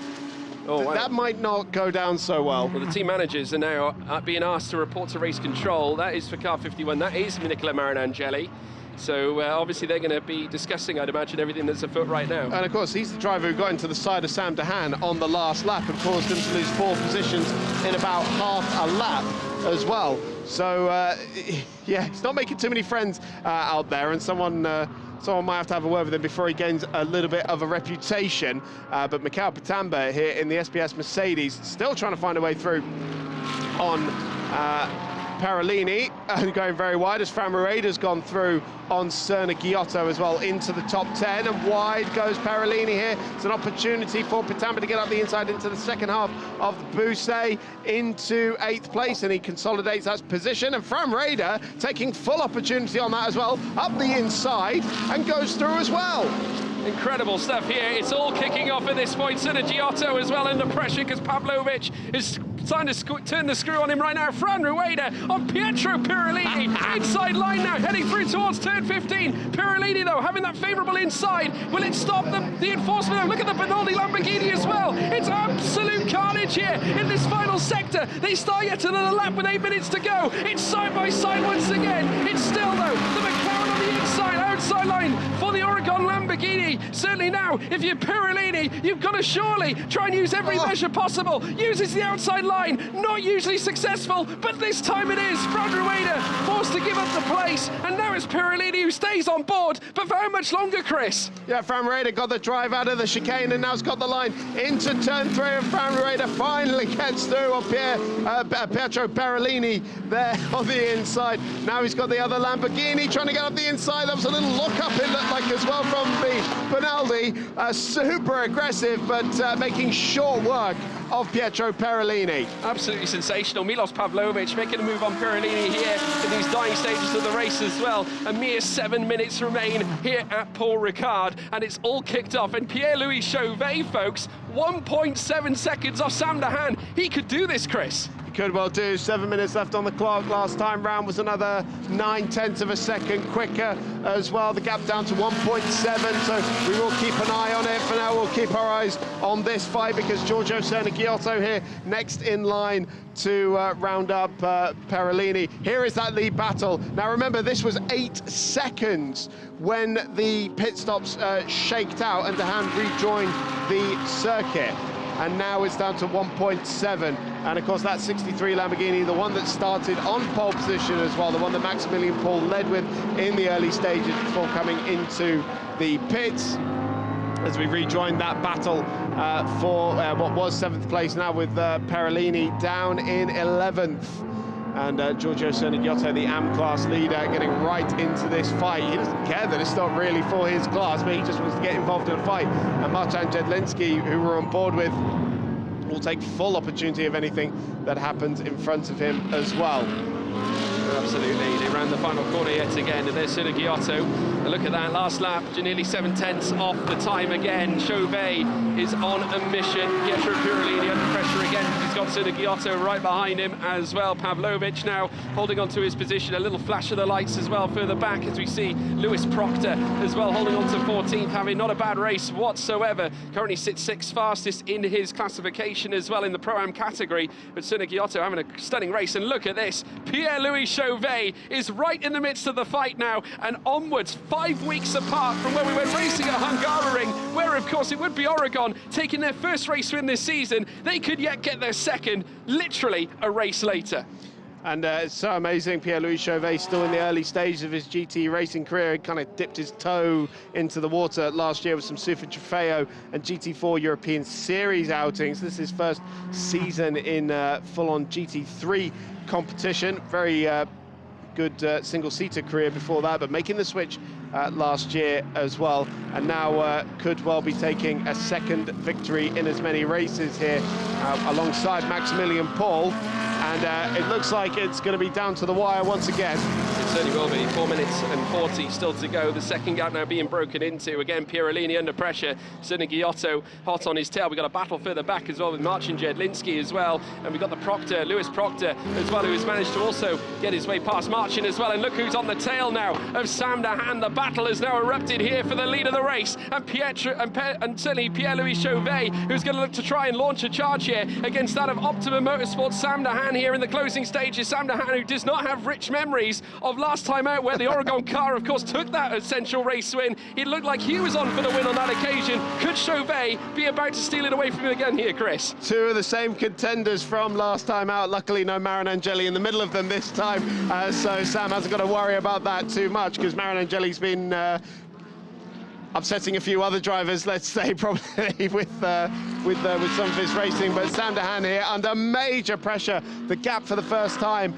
Oh, wow. That might not go down so well. Well, the team managers are now being asked to report to race control. That is for car 51. That is Nicola Marinangeli. So obviously they're going to be discussing, I'd imagine, everything that's afoot right now. And of course, he's the driver who got into the side of Sam de Haan on the last lap and caused him to lose 4 positions in about half a lap as well. So yeah, he's not making too many friends out there, and someone might have to have a word with him before he gains a little bit of a reputation. But Michael Pitamba here in the SBS Mercedes still trying to find a way through on Pirellini, and going very wide as Fran Ricard has gone through on Serna Giotto as well into the top 10, and wide goes Pirellini here. It's an opportunity for Pitamba to get up the inside into the second half of the Bousset into 8th place, and he consolidates that position, and Fran Ricard taking full opportunity on that as well, up the inside and goes through as well. Incredible stuff here. It's all kicking off at this point. Serna Giotto as well under pressure because Pavlovic is trying to turn the screw on him right now. Fran Ricard on Pietro Pirellini. Inside line now, heading through towards turn 15. Pirellini, though, having that favourable inside. Will it stop the enforcement? Look at the Benaldi Lamborghini as well. It's absolute carnage here in this final sector. They start yet another lap with 8 minutes to go. It's side by side once again. It's still, though, the McLaren on the inside, outside line for the Oregon Lamborghini. Certainly now, if you're Pirellini, you've got to surely try and use every measure possible. Uses the outside line, not usually successful, but this time it is. Fran Ricard forced to give up the place, and now it's Pirellini who stays on board. But for how much longer, Chris? Yeah, Fran Ricard got the drive out of the chicane and now's got the line into turn 3, and Fran Ricard finally gets through on Pietro Pirellini there on the inside. Now he's got the other Lamborghini trying to get up the inside. That was a little look up, it looked like, as well from the Benaldi. Super aggressive, but making short work of Pietro Pirellini. Absolutely sensational. Milos Pavlovic making a move on Pirellini here in these dying stages of the race as well. A mere 7 minutes remain here at Paul Ricard, and it's all kicked off. And Pierre-Louis Chauvet, folks, 1.7 seconds off Sam de Haan. He could do this, Chris. Could well do. 7 minutes left on the clock. Last time round was another 0.9 of a second quicker as well. The gap down to 1.7, so we will keep an eye on it. For now, we'll keep our eyes on this fight because Giorgio Serna Giotto here next in line to round up Pirellini. Here is that lead battle. Now remember, this was 8 seconds when the pit stops shaked out and de Haan rejoined the circuit. And now it's down to 1.7. And of course, that 63 Lamborghini, the one that started on pole position as well, the one that Maximilian Paul led with in the early stages before coming into the pits. As we rejoin that battle for what was 7th place, now with Pirellini down in 11th. And Giorgio Serna Giotto, the AM class leader, getting right into this fight. He doesn't care that it's not really for his class, but he just wants to get involved in a fight. And Martin Jedlinski, who we're on board with, will take full opportunity of anything that happens in front of him as well. absolutely. They ran the final corner yet again, and there's Giotto. And look at that, last lap, nearly 7/10 off the time again. Chauvet is on a mission. Pietro Pirolini under pressure again. He's got Giotto right behind him as well. Pavlovic now holding on to his position. A little flash of the lights as well further back as we see Lewis Proctor as well holding on to 14th, having not a bad race whatsoever. Currently sits 6th fastest in his classification as well in the Pro-Am category. But Giotto having a stunning race. And look at this, Pierre-Louis Chauvet is right in the midst of the fight now and onwards, 5 weeks apart from where we went racing at Hungaroring, where of course it would be Oregon taking their first race win this season. They could yet get their second, literally a race later. And it's so amazing, Pierre-Louis Chauvet still in the early stages of his GT racing career. He kind of dipped his toe into the water last year with some Super Trofeo and GT4 European Series outings. This is his first season in full-on GT3 competition. Very good single-seater career before that, but making the switch last year as well, and now could well be taking a second victory in as many races here alongside Maximilian Paul. And it looks like it's going to be down to the wire once again. It certainly will be. 4 minutes and 40 still to go. The second gap now being broken into. Again, Pirolini under pressure. Giotto hot on his tail. We've got a battle further back as well with Marcin Jedlinski as well. And we've got the Proctor, Lewis Proctor as well, who has managed to also get his way past Marcin as well. And look who's on the tail now of Sam Dahan. The battle has now erupted here for the lead of the race. And certainly Pierre-Louis Chauvet, who's going to look to try and launch a charge here against that of Optimum Motorsport. Sam Dahan here in the closing stages. Sam Dahan, who does not have rich memories of last time out where the Oregon car, of course, took that essential race win. It looked like he was on for the win on that occasion. Could Chauvet be about to steal it away from him again here, Chris? Two of the same contenders from last time out. Luckily, no Maranangeli in the middle of them this time, so Sam hasn't got to worry about that too much, because Maranangeli's been upsetting a few other drivers, let's say, probably with some of his racing. But Sam Dahan here under major pressure. The gap for the first time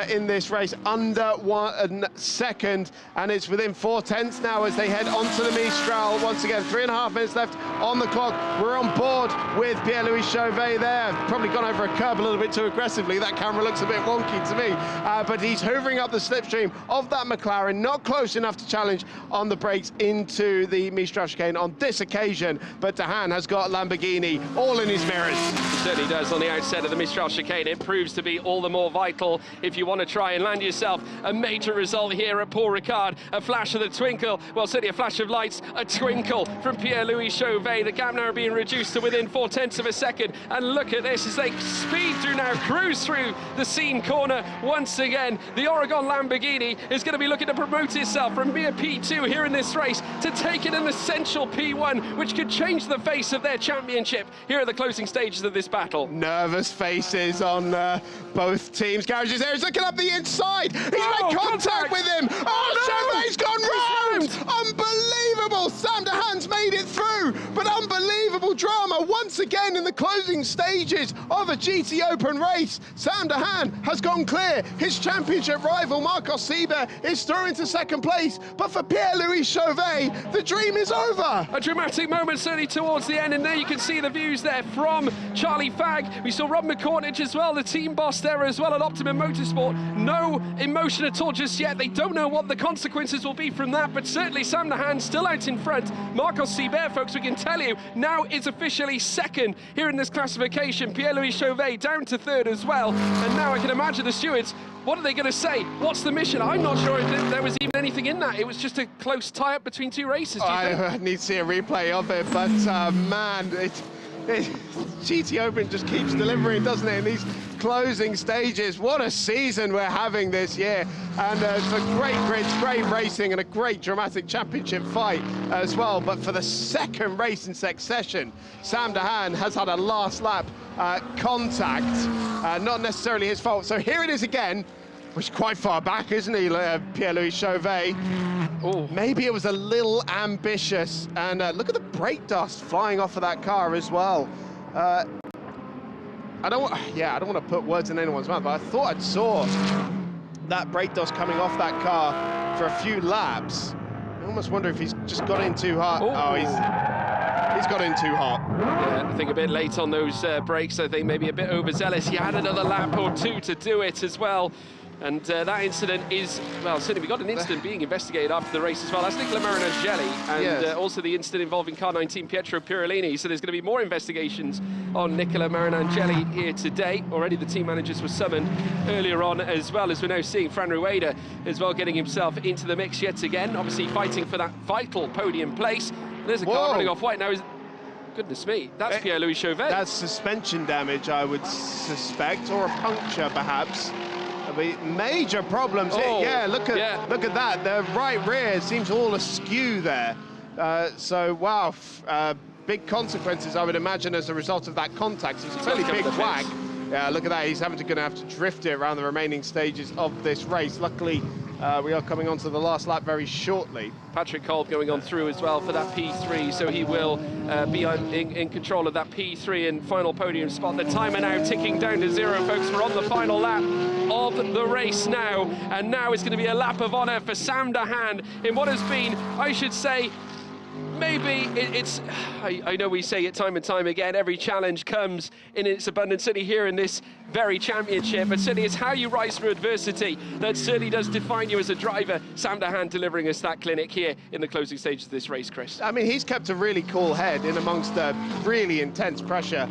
in this race under 1 second, and it's within 4/10 now as they head onto the Mistral. Once again, 3.5 minutes left on the clock. We're on board with Pierre-Louis Chauvet there. Probably gone over a curb a little bit too aggressively. That camera looks a bit wonky to me, but he's hoovering up the slipstream of that McLaren, not close enough to challenge on the brakes into the Mistral chicane on this occasion. But Dahan has got Lamborghini all in his mirrors. He certainly does on the outset of the Mistral chicane. It proves to be all the more vital if you want to try and land yourself a major result here at Paul Ricard. A flash of the twinkle, well, certainly a flash of lights, a twinkle from Pierre-Louis Chauvet. The gap now being reduced to within 4/10 of a second. And look at this as they speed through now, cruise through the scene corner once again. The Oregon Lamborghini is going to be looking to promote itself from mere P2 here in this race to take it an essential P1, which could change the face of their championship here at the closing stages of this battle. Nervous faces on both teams' garages there. He's looking up the inside. He's made contact with him. Oh, Chauvet's gone round. Unbelievable. Sam Dahan's made it through, but unbelievable drama once again in the closing stages of a GTOpen race. Sam Dahan has gone clear. His championship rival, Marcos Sieber, is through into second place, but for Pierre-Louis Chauvet, the dream is over. A dramatic moment certainly towards the end, and there you can see the views there from Charlie Fagg. We saw Rob McCornage as well, the team boss there as well at Optimum Motorsport. No emotion at all just yet. They don't know what the consequences will be from that, but certainly Sam Dahan still out in front. Marcos Sieber, folks, we can tell you, now is officially second here in this classification. Pierre-Louis Chauvet down to third as well. And now I can imagine the stewards, what are they going to say? What's the mission? I'm not sure if there was even anything in that. It was just a close tie-up between two races, do you think? I need to see a replay of it, but man, GTOpen just keeps delivering, doesn't it, in these closing stages. What a season we're having this year, and it's a great grid, great racing, and a great dramatic championship fight as well. But for the second race in succession, Sam Dahan has had a last lap contact, not necessarily his fault. So here it is again, which is quite far back, isn't he, Pierre-Louis Chauvet? Oh, maybe it was a little ambitious, and look at the brake dust flying off of that car as well. I don't want to put words in anyone's mouth, but I thought I saw that brake dust coming off that car for a few laps. I almost wonder if he's just got in too hard. Oh, he's got in too hot. Yeah, I think a bit late on those brakes. I think maybe a bit overzealous. He had another lap or two to do it as well. And that incident is, well, certainly we got an incident being investigated after the race as well. That's Nicola Marinangeli, and Yes. also the incident involving car 19 Pietro Pirolini. So there's going to be more investigations on Nicola Marinangeli here today. Already the team managers were summoned earlier on, as well as we're now seeing Fran Rueda as well getting himself into the mix yet again, obviously fighting for that vital podium place. There's a car running off white now. Goodness me, that's Pierre-Louis Chauvet. That's suspension damage, I would suspect, or a puncture perhaps. I mean, major problems. Yeah, look at that. The right rear seems all askew there. So wow, big consequences I would imagine as a result of that contact. It's a fairly big whack. Yeah, look at that. He's gonna have to drift it around the remaining stages of this race. Luckily, we are coming on to the last lap very shortly. Patrick Kolb going on through as well for that P3, so he will be in control of that P3 and final podium spot. The timer now ticking down to 0, folks. We're on the final lap of the race now, and now it's going to be a lap of honour for Sam de Haan in what has been, I should say, maybe I know we say it time and time again, every challenge comes in its abundance, certainly here in this very championship, but certainly it's how you rise through adversity that certainly does define you as a driver. Sam de Haan delivering us that clinic here in the closing stages of this race, Chris. I mean, he's kept a really cool head in amongst the really intense pressure.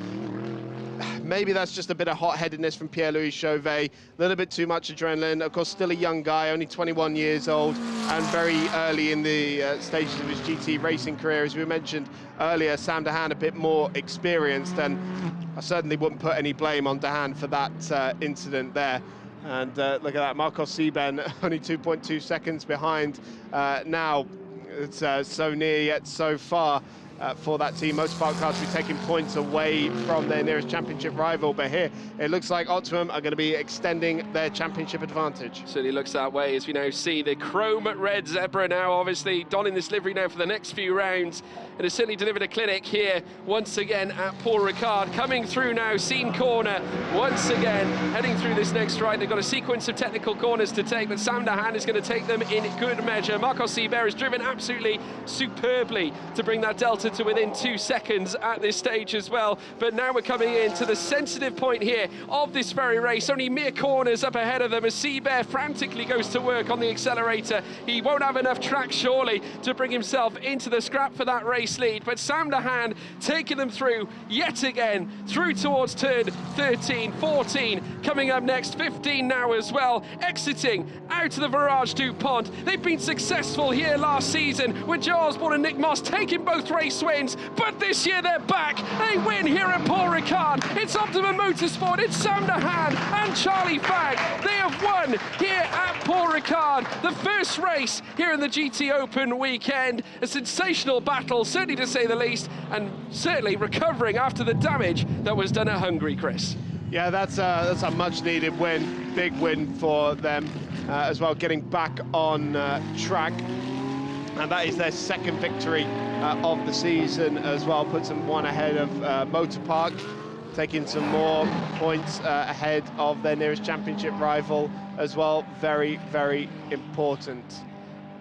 Maybe that's just a bit of hot-headedness from Pierre-Louis Chauvet, a little bit too much adrenaline. Of course, still a young guy, only 21 years old, and very early in the stages of his GT racing career. As we mentioned earlier, Sam de Haan a bit more experienced, and I certainly wouldn't put any blame on de Haan for that incident there. And look at that, Marcos Seeben only 2.2 seconds behind now. It's so near yet so far. For that team. Motorpark cars will be taking points away from their nearest championship rival, but here it looks like Optimum are going to be extending their championship advantage. Certainly looks that way, as we now see the chrome red Zebra now obviously donning this livery now for the next few rounds, and has certainly delivered a clinic here once again at Paul Ricard. Coming through now, Scene Corner once again, heading through this next right. They've got a sequence of technical corners to take, but Sam de Haan is going to take them in good measure. Marcos Seber has driven absolutely superbly to bring that delta to within 2 seconds at this stage as well. But now we're coming into the sensitive point here of this very race. Only mere corners up ahead of them as Seber frantically goes to work on the accelerator. He won't have enough track surely to bring himself into the scrap for that race lead. But Sam de Haan taking them through yet again, through towards turn 13, 14, coming up next, 15 now as well, exiting out of the Virage du Pont. They've been successful here last season with Joe Osborne and Nick Moss taking both race wins, but this year they're back. They win here at Paul Ricard. It's Optimum Motorsport, it's Sam de Haan and Charlie Fagg. They have won here at Paul Ricard. The first race here in the GTOpen weekend. A sensational battle, certainly to say the least, and certainly recovering after the damage that was done at Hungary, Chris. Yeah, that's a much-needed win, big win for them as well, getting back on track. And that is their second victory of the season as well, puts them one ahead of Motorpark, taking some more points ahead of their nearest championship rival as well. Very, very important.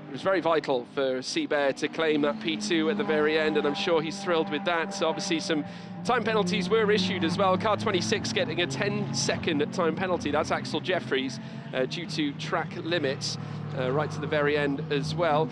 It was very vital for Seber to claim that P2 at the very end, and I'm sure he's thrilled with that. So obviously some time penalties were issued as well. Car 26 getting a 10-second time penalty. That's Axel Jeffries due to track limits. Right to the very end as well.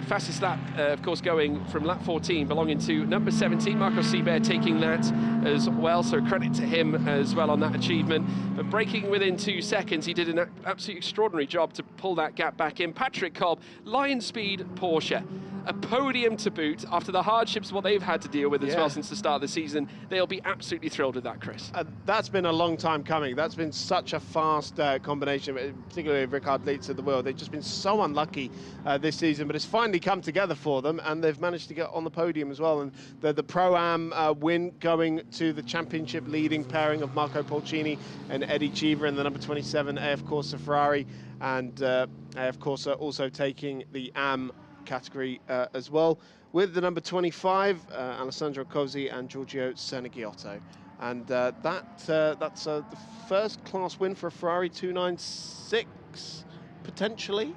Fastest lap, of course, going from lap 14, belonging to number 17, Marcos Seber taking that as well, so credit to him as well on that achievement. But breaking within 2 seconds, he did an absolutely extraordinary job to pull that gap back in. Patrick Kolb, Lion Speed Porsche, a podium to boot after the hardships what they've had to deal with as well since the start of the season. They'll be absolutely thrilled with that, Chris. That's been a long time coming. That's been such a fast combination, particularly with Ricard Leitz at the wheel. They've just been so unlucky this season, but it's finally come together for them, and they've managed to get on the podium as well. And the Pro-Am win going to the championship leading pairing of Marco Polcini and Eddie Cheever in the number 27 AF Corsa Ferrari, and AF Corsa also taking the AM category as well, with the number 25 Alessandro Cosi and Giorgio Cernigiotto. And that's the first class win for a Ferrari 296 potentially.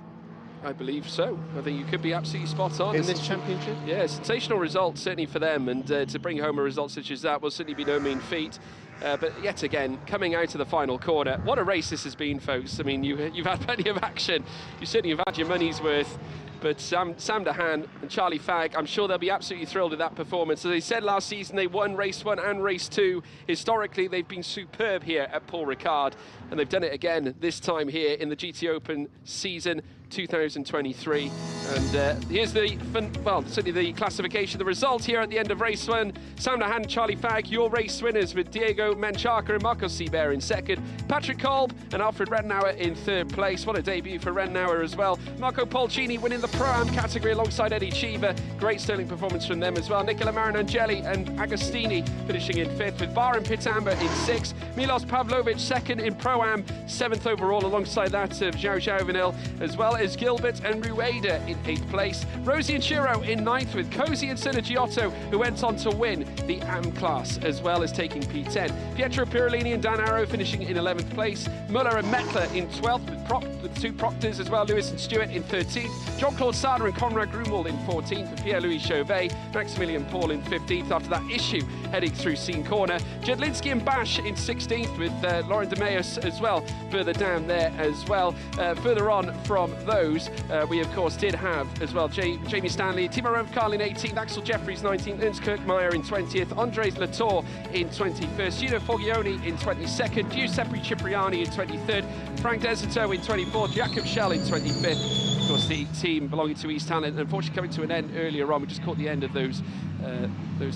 I believe so. I think you could be absolutely spot on. In this championship? Yeah, sensational result, certainly for them, and to bring home a result such as that will certainly be no mean feat. But yet again, coming out of the final corner, what a race this has been, folks. I mean, you've had plenty of action. You certainly have had your money's worth. But Sam de Haan and Charlie Fag, I'm sure they'll be absolutely thrilled with that performance. As they said last season, they won race 1 and race 2. Historically, they've been superb here at Paul Ricard, and they've done it again this time here in the GTOpen season 2023. And here's certainly the classification, the result here at the end of race 1. Sam de Haan and Charlie Fag, your race winners, with Diego Menchaca and Marco Seibert in second, Patrick Kolb and Alfred Rettenauer in third place. What a debut for Rettenauer as well. Marco Polcini winning the Pro-Am category alongside Eddie Cheever. Great sterling performance from them as well. Nicola Marinangeli and Agostini finishing in fifth, with Bar and Pitamba in sixth. Milos Pavlovic second in Pro-Am, seventh overall alongside that of João Jovenel, as well as Gilbert and Rueda in 8th place. Rosie and Chiro in 9th, with Cosi and Sergio, who went on to win the AM class, as well as taking P10. Pietro Pirolini and Dan Arrow finishing in 11th place. Muller and Mettler in 12th, with two Proctors as well, Lewis and Stewart in 13th. Jean-Claude Sada and Conrad Grumwald in 14th, with Pierre-Louis Chauvet, Maximilian Paul in 15th after that issue heading through Scene Corner. Jedlinski and Bash in 16th, with Lauren de Meus as well further down there as well. Further on from those, we of course did have as well Jamie Stanley, Timo Revkal in 18th, Axel Jeffries 19th, Ernst Kirkmeyer in 20th, Andres Latour in 21st, Gino Foglioni in 22nd, Giuseppe Cipriani in 23rd, Frank Deserto in 24th, Jakob Schell in 25th. Of course, the team belonging to East Talent, unfortunately coming to an end earlier on. We just caught the end of those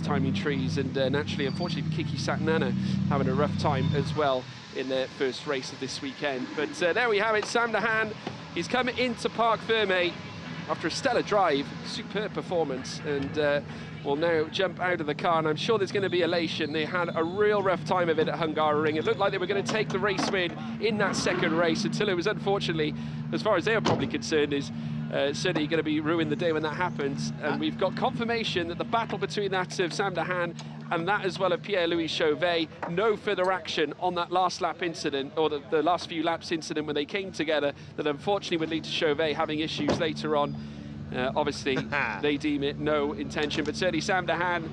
timing trees, and naturally, unfortunately, for Kiki Satanana having a rough time as well in their first race of this weekend. But there we have it, Sam de Haan. He's come into Parc Ferme after a stellar drive, superb performance, and will now jump out of the car, and I'm sure there's going to be elation. They had a real rough time of it at Hungaroring. It looked like they were going to take the race win in that second race, until it was, unfortunately, as far as they are probably concerned, is certainly going to be ruined the day when that happens. And we've got confirmation that the battle between that of Sam de Haan and that as well of Pierre-Louis Chauvet, no further action on that last lap incident, or the last few laps incident when they came together, that unfortunately would lead to Chauvet having issues later on. Obviously, they deem it no intention, but certainly Sam de Haan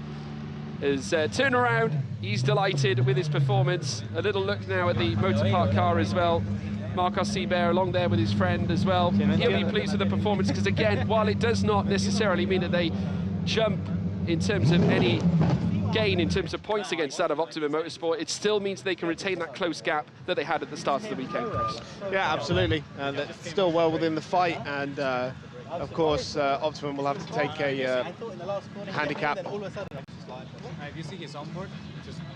has turned around. He's delighted with his performance. A little look now at the motor park car as well. Marco Seibert along there with his friend as well. He'll be pleased with the performance, because again, while it does not necessarily mean that they jump in terms of any gain in terms of points against that of Optimum Motorsport, it still means they can retain that close gap that they had at the start of the weekend, Chris. Yeah, absolutely. And they're still well within the fight, and of course, Optimum will have to take a handicap. Have you seen his onboard?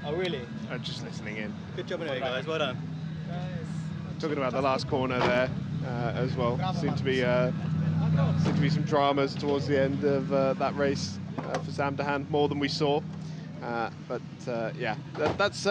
Oh, really? Just listening in. Good job anyway, guys. Well done. Talking about the last corner there as well. Seemed to be some dramas towards the end of that race for Sam de Haan, more than we saw. But yeah, that's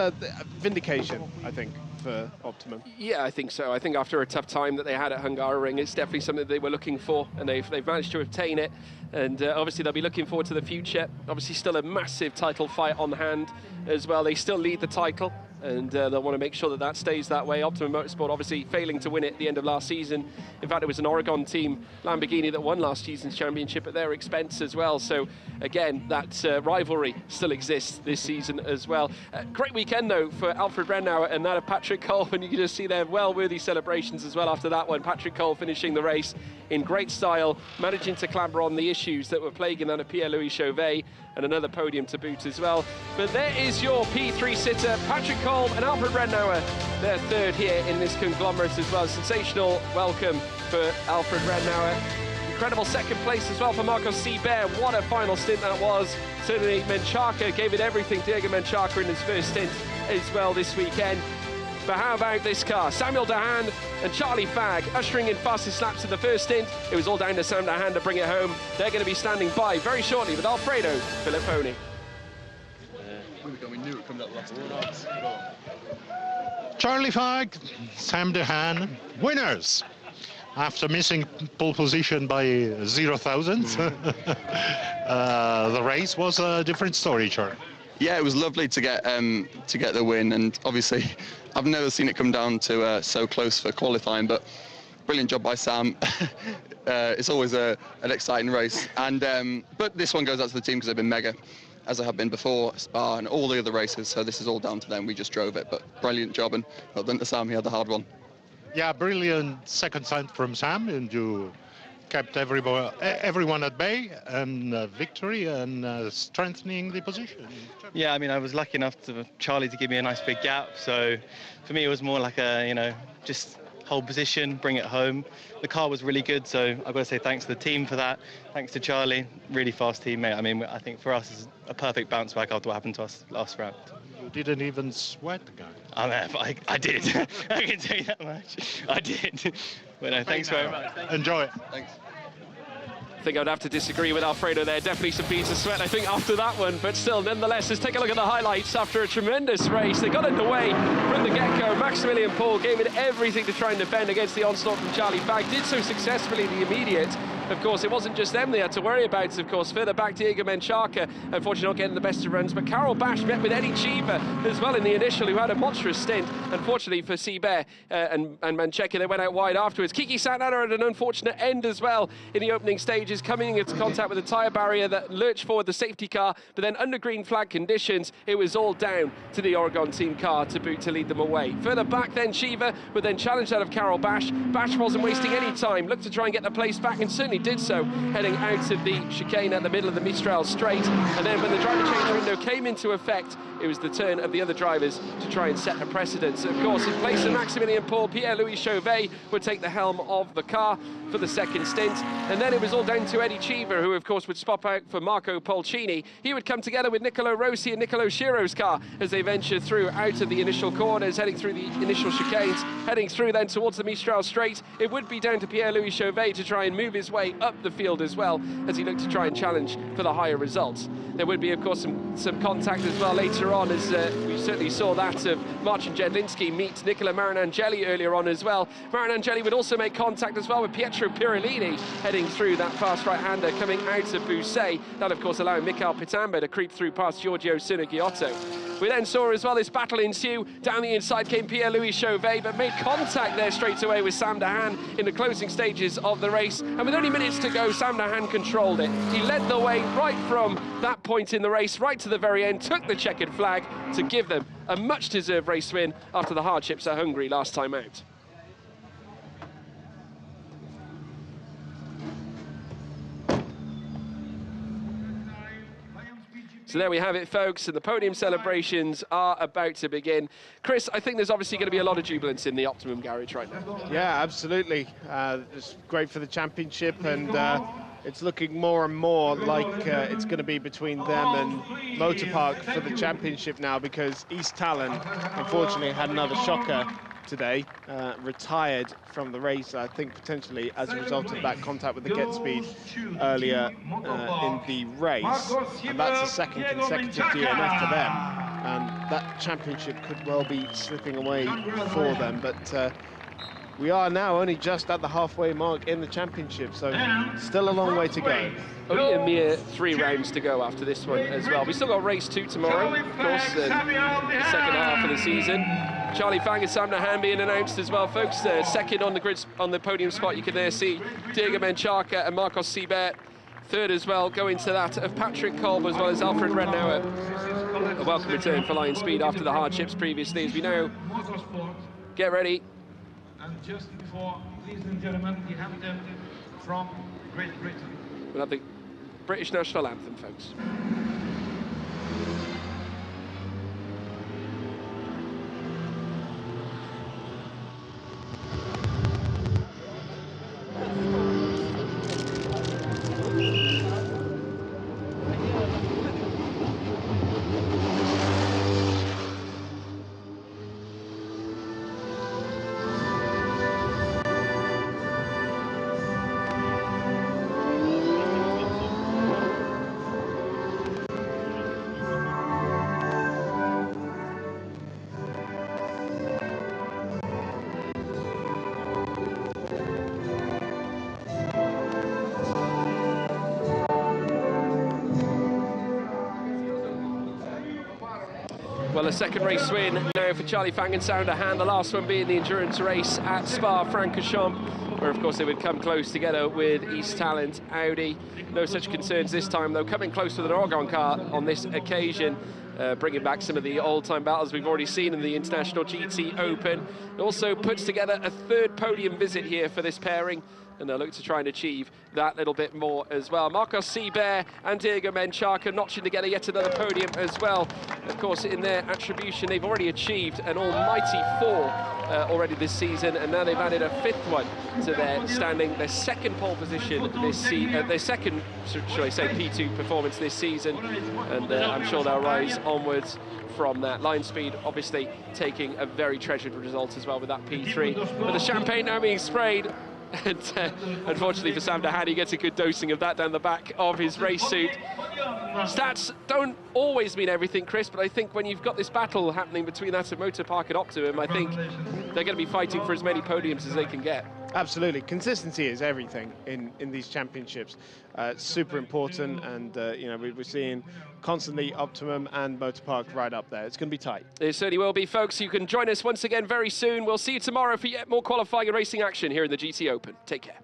vindication, I think, for Optimum. Yeah, I think so. I think after a tough time that they had at Hungaroring, it's definitely something they were looking for, and they've managed to obtain it. And obviously they'll be looking forward to the future. Obviously still a massive title fight on hand as well. They still lead the title, and they'll want to make sure that that stays that way. Optimum Motorsport obviously failing to win it at the end of last season. In fact, it was an Oregon team, Lamborghini, that won last season's championship at their expense as well. So again, that rivalry still exists this season as well. Great weekend though for Alfred Rettenauer and that of Patrick Kolb, and you can just see their well-worthy celebrations as well after that one. Patrick Kolb finishing the race in great style, managing to clamber on the issues that were plaguing that of Pierre-Louis Chauvet, and another podium to boot as well. But there is your P3 sitter, Patrick Kolb and Alfred Rettenauer. They're third here in this conglomerate as well. Sensational welcome for Alfred Rettenauer. Incredible second place as well for Marco Seibert. What a final stint that was. Certainly Menchaca gave it everything, Diego Menchaca, in his first stint as well this weekend. But how about this car? Samuel de Haan and Charlie Fag ushering in fastest laps of the first stint. It was all down to Sam de Haan to bring it home. They're going to be standing by very shortly with Alfredo Filipponi. We knew it coming up last Charlie Fag, Sam de Haan, winners! After missing pole position by 0 thousandths, the race was a different story, Charlie. Yeah, it was lovely to get the win, and obviously I've never seen it come down to so close for qualifying, but brilliant job by Sam. it's always an exciting race. And but this one goes out to the team because they've been mega, as I have been before, Spa and all the other races. So this is all down to them. We just drove it, but brilliant job, and well done to Sam. He had the hard one. Yeah, brilliant second time from Sam, and you kept everyone at bay, and victory and strengthening the position. Yeah, I mean, I was lucky enough for Charlie to give me a nice big gap. So for me, it was more like a, just hold position, bring it home. The car was really good, so I've got to say thanks to the team for that. Thanks to Charlie, really fast teammate. I mean, I think for us, it's a perfect bounce back after what happened to us last round. You didn't even sweat, guy. I did. I can tell you that much. I did. But no, thanks very much. Enjoy it. Thanks. I think I'd have to disagree with Alfredo there. Definitely some beads of sweat, I think, after that one. But still, nonetheless, let's take a look at the highlights after a tremendous race. They got underway from the get-go. Maximilian Paul gave it everything to try and defend against the onslaught from Charlie Fag. Did so successfully in the immediate. Of course, it wasn't just them they had to worry about. Of course, further back, Diego Menchaca, unfortunately not getting the best of runs. But Carol Bash met with Eddie Cheever as well in the initial, who had a monstrous stint. Unfortunately for Seabear and Menchaca, they went out wide afterwards. Kiki Santana had an unfortunate end as well in the opening stages, coming into contact with a tyre barrier that lurched forward the safety car. But then under green flag conditions, it was all down to the Oregon team car to boot to lead them away. Further back then, Cheever would then challenge that of Carol Bash. Bash wasn't wasting any time, looked to try and get the place back, and certainly did so, heading out of the chicane at the middle of the Mistral straight. And then when the driver change window came into effect, it was the turn of the other drivers to try and set a precedent. So of course, in place of Maximilian Paul, Pierre-Louis Chauvet would take the helm of the car for the second stint. And then it was all down to Eddie Cheever, who of course would swap out for Marco Polcini. He would come together with Nicolo Rossi and Nicolo Sciro's car as they ventured through out of the initial corners, heading through the initial chicanes, heading through then towards the Mistral straight. It would be down to Pierre-Louis Chauvet to try and move his way up the field as well, as he looked to try and challenge for the higher results. There would be, of course, some contact as well later on, as we certainly saw that of Marcin Jedlinski meet Nicola Marinangeli earlier on as well. Marinangeli would also make contact as well with Pietro Pirolini heading through that fast right-hander coming out of Busset. That, of course, allowing Mikael Pitamba to creep through past Giorgio Sunaghiotto. We then saw as well this battle ensue. Down the inside came Pierre-Louis Chauvet, but made contact there straight away with Sam Dahan in the closing stages of the race. And with only minutes to go, Sam Dahan controlled it. He led the way right from that point in the race, right to the very end, took the checkered flag to give them a much-deserved race win after the hardships at Hungary last time out. So there we have it, folks, and the podium celebrations are about to begin. Chris, I think there's obviously going to be a lot of jubilance in the Optimum garage right now. Yeah, absolutely. It's great for the championship, and it's looking more and more like it's going to be between them and Motorpark for the championship now, because East Talon, unfortunately, had another shocker today, retired from the race, I think potentially as a result of that contact with the Get Speed earlier in the race, and that's the second consecutive DNF for them, and that championship could well be slipping away for them. But we are now only just at the halfway mark in the championship, so still a long way to go. Only a mere 3 rounds to go after this one as well. We still got race 2 tomorrow, of course, the second half of the season. Charlie Fang and Sam Dahan being announced as well, folks. Second on the grid, on the podium spot, you can there see Diego Menchaca and Marcos Seibert. Third as well, going to that of Patrick Kolb as well as Alfred Rednauer. A welcome return for Lion Speed after the hardships previously, as we know. Get ready. And just before, ladies and gentlemen, the anthem from Great Britain. We'll have the British National Anthem, folks. Well, a second race win now for Charlie Fang and Sam Dahan, the last one being the endurance race at Spa-Francorchamps. where of course they would come close together with East Talent Audi. No such concerns this time though, coming close with an Argon car on this occasion. Bringing back some of the old-time battles we've already seen in the International GT Open. It also puts together a third podium visit here for this pairing, and they'll look to try and achieve that little bit more as well. Marcos Seabear and Diego Menchaca notching together yet another podium as well. Of course, in their attribution, they've already achieved an almighty 4 already this season, and now they've added a 5th one to their standing, their second pole position this season, their second, should I say, P2 performance this season, and I'm sure they'll rise onwards from that. Line speed obviously taking a very treasured result as well with that P3. But the champagne now being sprayed, and unfortunately for Sam Dahan, he gets a good dosing of that down the back of his race suit. Stats don't always mean everything, Chris, but I think when you've got this battle happening between that and Motor Park and Optimum, I think they're going to be fighting for as many podiums as they can get. Absolutely. Consistency is everything in these championships. Super important, and you know, we're seeing constantly Optimum and Motor Park right up there. It's going to be tight. It certainly will be, folks. You can join us once again very soon. We'll see you tomorrow for yet more qualifying and racing action here in the GT Open. Take care.